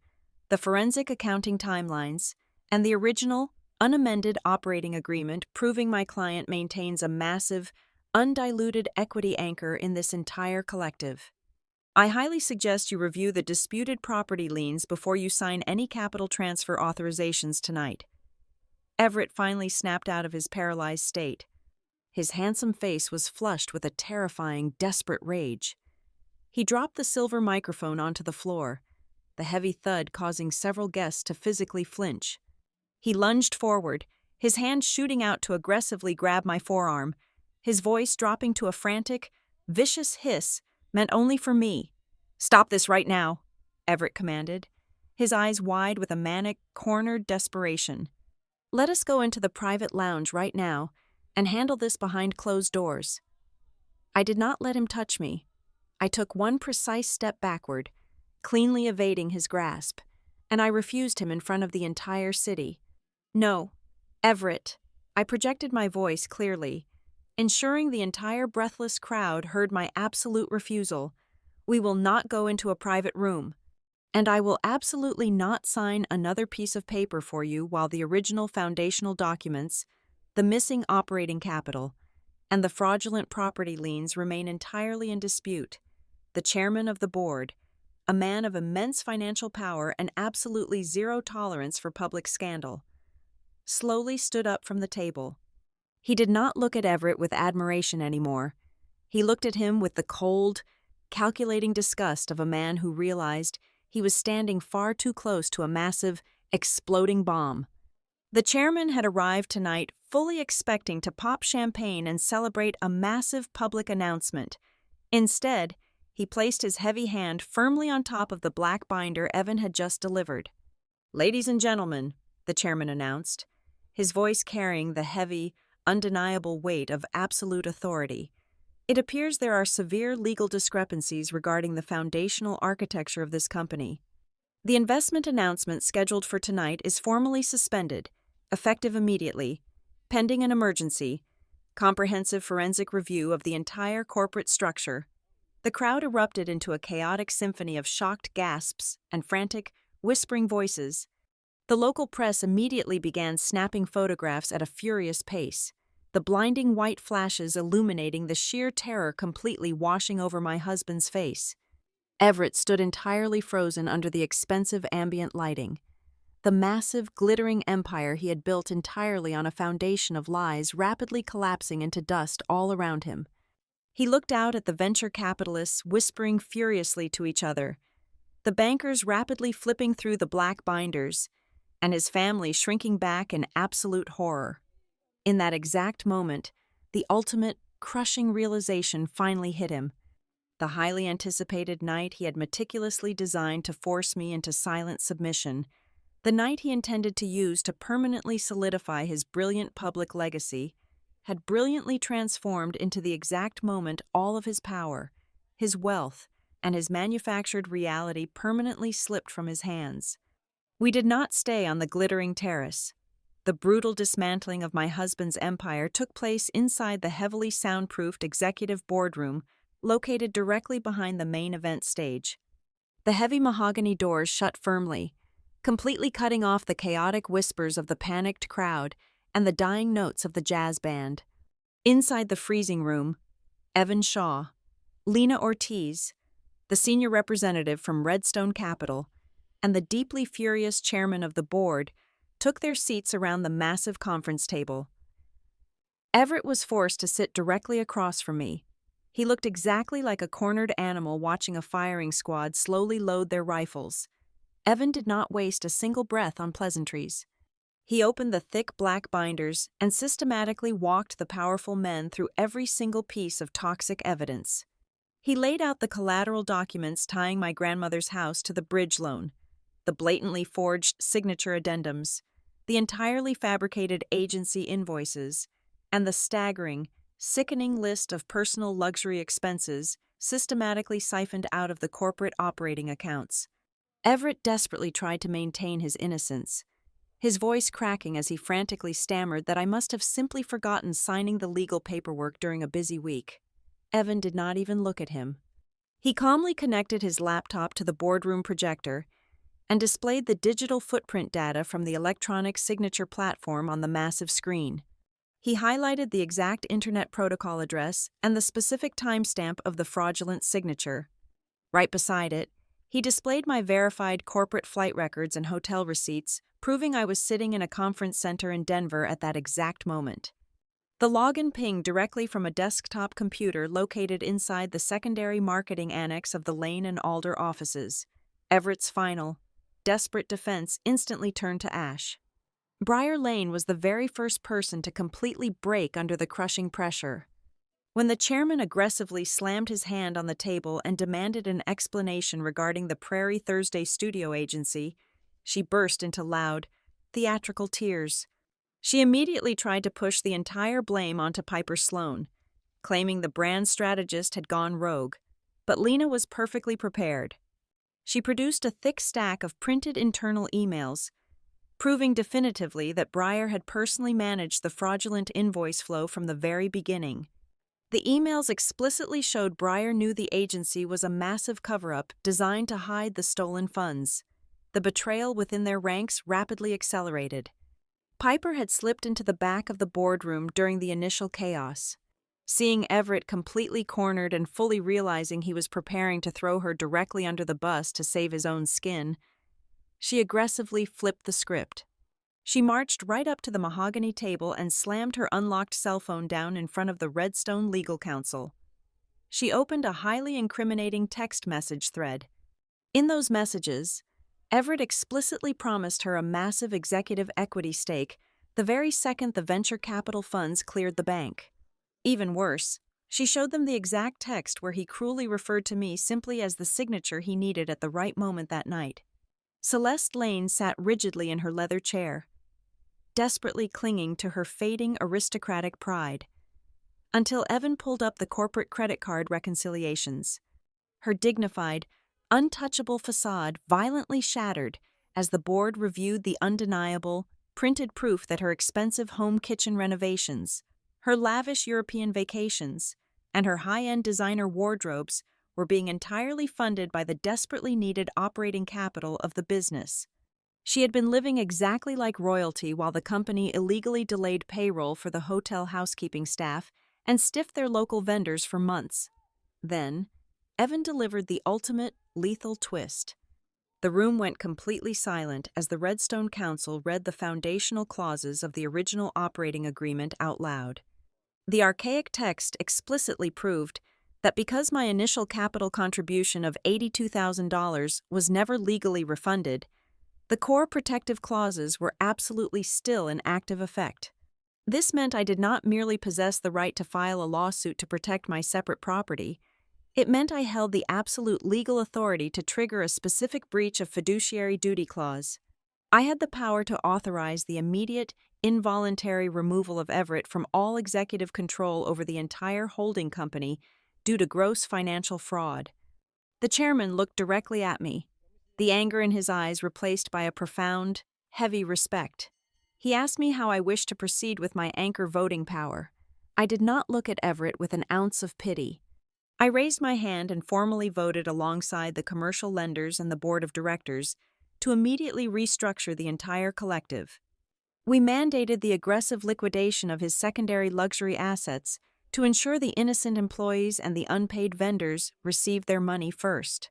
[SPEAKER 1] the forensic accounting timelines, and the original, unamended operating agreement proving my client maintains a massive, undiluted equity anchor in this entire collective. I highly suggest you review the disputed property liens before you sign any capital transfer authorizations tonight." Everett finally snapped out of his paralyzed state. His handsome face was flushed with a terrifying, desperate rage. He dropped the silver microphone onto the floor, the heavy thud causing several guests to physically flinch. He lunged forward, his hand shooting out to aggressively grab my forearm, his voice dropping to a frantic, vicious hiss meant only for me. "Stop this right now," Everett commanded, his eyes wide with a manic, cornered desperation. "Let us go into the private lounge right now and handle this behind closed doors." I did not let him touch me. I took one precise step backward, cleanly evading his grasp, and I refused him in front of the entire city. "No, Everett," I projected my voice clearly, ensuring the entire breathless crowd heard my absolute refusal. "We will not go into a private room, and I will absolutely not sign another piece of paper for you while the original foundational documents, the missing operating capital, and the fraudulent property liens remain entirely in dispute. The chairman of the board, a man of immense financial power and absolutely zero tolerance for public scandal, slowly stood up from the table. He did not look at Everett with admiration anymore. He looked at him with the cold, calculating disgust of a man who realized he was standing far too close to a massive, exploding bomb. The chairman had arrived tonight fully expecting to pop champagne and celebrate a massive public announcement. Instead, he placed his heavy hand firmly on top of the black binder Evan had just delivered. "Ladies and gentlemen," the chairman announced, his voice carrying the heavy, undeniable weight of absolute authority. "It appears there are severe legal discrepancies regarding the foundational architecture of this company. The investment announcement scheduled for tonight is formally suspended, effective immediately, pending an emergency, comprehensive forensic review of the entire corporate structure." The crowd erupted into a chaotic symphony of shocked gasps and frantic, whispering voices. The local press immediately began snapping photographs at a furious pace, the blinding white flashes illuminating the sheer terror completely washing over my husband's face. Everett stood entirely frozen under the expensive ambient lighting. The massive, glittering empire he had built entirely on a foundation of lies rapidly collapsing into dust all around him. He looked out at the venture capitalists whispering furiously to each other, the bankers rapidly flipping through the black binders, and his family shrinking back in absolute horror. In that exact moment, the ultimate, crushing realization finally hit him. The highly anticipated night he had meticulously designed to force me into silent submission, the night he intended to use to permanently solidify his brilliant public legacy, had brilliantly transformed into the exact moment all of his power, his wealth, and his manufactured reality permanently slipped from his hands. We did not stay on the glittering terrace. The brutal dismantling of my husband's empire took place inside the heavily soundproofed executive boardroom located directly behind the main event stage. The heavy mahogany doors shut firmly, completely cutting off the chaotic whispers of the panicked crowd and the dying notes of the jazz band. Inside the freezing room, Evan Shaw, Lena Ortiz, the senior representative from Redstone Capital, and the deeply furious chairman of the board took their seats around the massive conference table. Everett was forced to sit directly across from me. He looked exactly like a cornered animal watching a firing squad slowly load their rifles. Evan did not waste a single breath on pleasantries. He opened the thick black binders and systematically walked the powerful men through every single piece of toxic evidence. He laid out the collateral documents tying my grandmother's house to the bridge loan, the blatantly forged signature addendums, the entirely fabricated agency invoices, and the staggering, sickening list of personal luxury expenses systematically siphoned out of the corporate operating accounts. Everett desperately tried to maintain his innocence, his voice cracking as he frantically stammered that I must have simply forgotten signing the legal paperwork during a busy week. Evan did not even look at him. He calmly connected his laptop to the boardroom projector and displayed the digital footprint data from the electronic signature platform on the massive screen. He highlighted the exact Internet protocol address and the specific timestamp of the fraudulent signature. Right beside it, he displayed my verified corporate flight records and hotel receipts, proving I was sitting in a conference center in Denver at that exact moment. The login pinged directly from a desktop computer located inside the secondary marketing annex of the Lane and Alder offices. Everett's final, desperate defense instantly turned to ash. Briar Lane was the very first person to completely break under the crushing pressure. When the chairman aggressively slammed his hand on the table and demanded an explanation regarding the Prairie Thursday studio agency, she burst into loud, theatrical tears. She immediately tried to push the entire blame onto Piper Sloan, claiming the brand strategist had gone rogue, but Lena was perfectly prepared. She produced a thick stack of printed internal emails, proving definitively that Briar had personally managed the fraudulent invoice flow from the very beginning. The emails explicitly showed Briar knew the agency was a massive cover-up designed to hide the stolen funds. The betrayal within their ranks rapidly accelerated. Piper had slipped into the back of the boardroom during the initial chaos. Seeing Everett completely cornered and fully realizing he was preparing to throw her directly under the bus to save his own skin, she aggressively flipped the script. She marched right up to the mahogany table and slammed her unlocked cell phone down in front of the Redstone legal counsel. She opened a highly incriminating text message thread. In those messages, Everett explicitly promised her a massive executive equity stake the very second the venture capital funds cleared the bank. Even worse, she showed them the exact text where he cruelly referred to me simply as the signature he needed at the right moment that night. Celeste Lane sat rigidly in her leather chair, desperately clinging to her fading aristocratic pride, until Evan pulled up the corporate credit card reconciliations. Her dignified, untouchable facade violently shattered as the board reviewed the undeniable, printed proof that her expensive home kitchen renovations, her lavish European vacations, and her high-end designer wardrobes were being entirely funded by the desperately needed operating capital of the business. She had been living exactly like royalty while the company illegally delayed payroll for the hotel housekeeping staff and stiffed their local vendors for months. Then, Evan delivered the ultimate, lethal twist. The room went completely silent as the Redstone Council read the foundational clauses of the original operating agreement out loud. The archaic text explicitly proved that because my initial capital contribution of $82,000 was never legally refunded, the core protective clauses were absolutely still in active effect. This meant I did not merely possess the right to file a lawsuit to protect my separate property. It meant I held the absolute legal authority to trigger a specific breach of fiduciary duty clause. I had the power to authorize the immediate, involuntary removal of Everett from all executive control over the entire holding company due to gross financial fraud. The chairman looked directly at me, the anger in his eyes replaced by a profound, heavy respect. He asked me how I wished to proceed with my anchor voting power. I did not look at Everett with an ounce of pity. I raised my hand and formally voted alongside the commercial lenders and the board of directors to immediately restructure the entire collective. We mandated the aggressive liquidation of his secondary luxury assets to ensure the innocent employees and the unpaid vendors received their money first.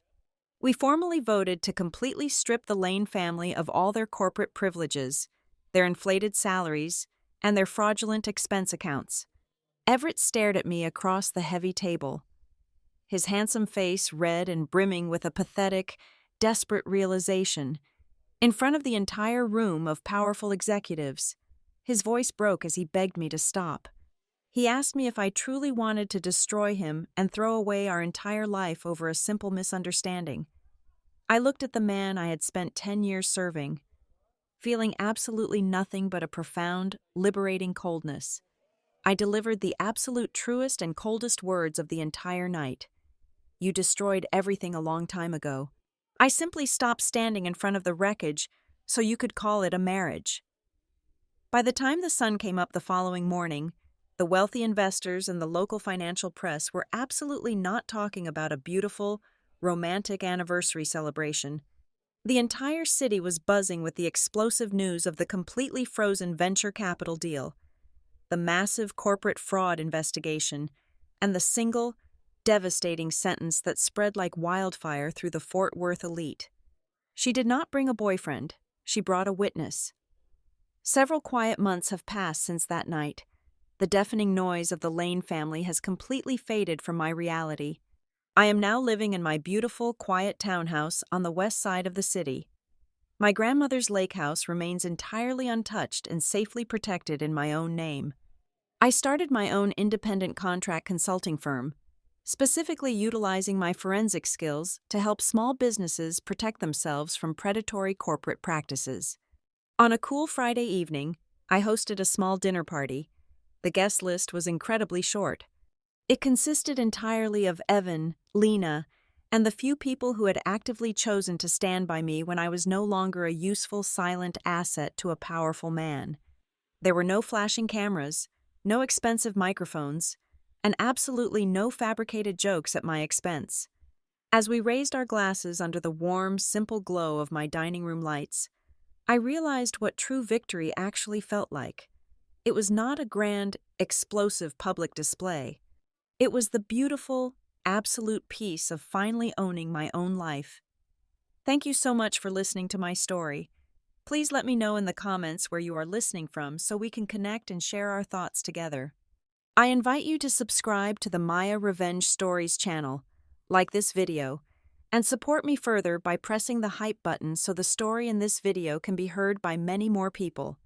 [SPEAKER 1] We formally voted to completely strip the Lane family of all their corporate privileges, their inflated salaries, and their fraudulent expense accounts. Everett stared at me across the heavy table, his handsome face red and brimming with a pathetic, desperate realization. In front of the entire room of powerful executives, his voice broke as he begged me to stop. He asked me if I truly wanted to destroy him and throw away our entire life over a simple misunderstanding. I looked at the man I had spent 10 years serving, feeling absolutely nothing but a profound, liberating coldness. I delivered the absolute truest and coldest words of the entire night. You destroyed everything a long time ago. I simply stopped standing in front of the wreckage so you could call it a marriage. By the time the sun came up the following morning, the wealthy investors and the local financial press were absolutely not talking about a beautiful, romantic anniversary celebration. The entire city was buzzing with the explosive news of the completely frozen venture capital deal, the massive corporate fraud investigation, and the single, devastating sentence that spread like wildfire through the Fort Worth elite. She did not bring a boyfriend, she brought a witness. Several quiet months have passed since that night. The deafening noise of the Lane family has completely faded from my reality. I am now living in my beautiful, quiet townhouse on the west side of the city. My grandmother's lake house remains entirely untouched and safely protected in my own name. I started my own independent contract consulting firm, specifically utilizing my forensic skills to help small businesses protect themselves from predatory corporate practices. On a cool Friday evening, I hosted a small dinner party. The guest list was incredibly short. It consisted entirely of Evan, Lena, and the few people who had actively chosen to stand by me when I was no longer a useful, silent asset to a powerful man. There were no flashing cameras, no expensive microphones, and absolutely no fabricated jokes at my expense. As we raised our glasses under the warm, simple glow of my dining room lights, I realized what true victory actually felt like. It was not a grand, explosive public display. It was the beautiful, absolute peace of finally owning my own life. Thank you so much for listening to my story. Please let me know in the comments where you are listening from so we can connect and share our thoughts together. I invite you to subscribe to the Maya Revenge Stories channel, like this video, and support me further by pressing the hype button so the story in this video can be heard by many more people.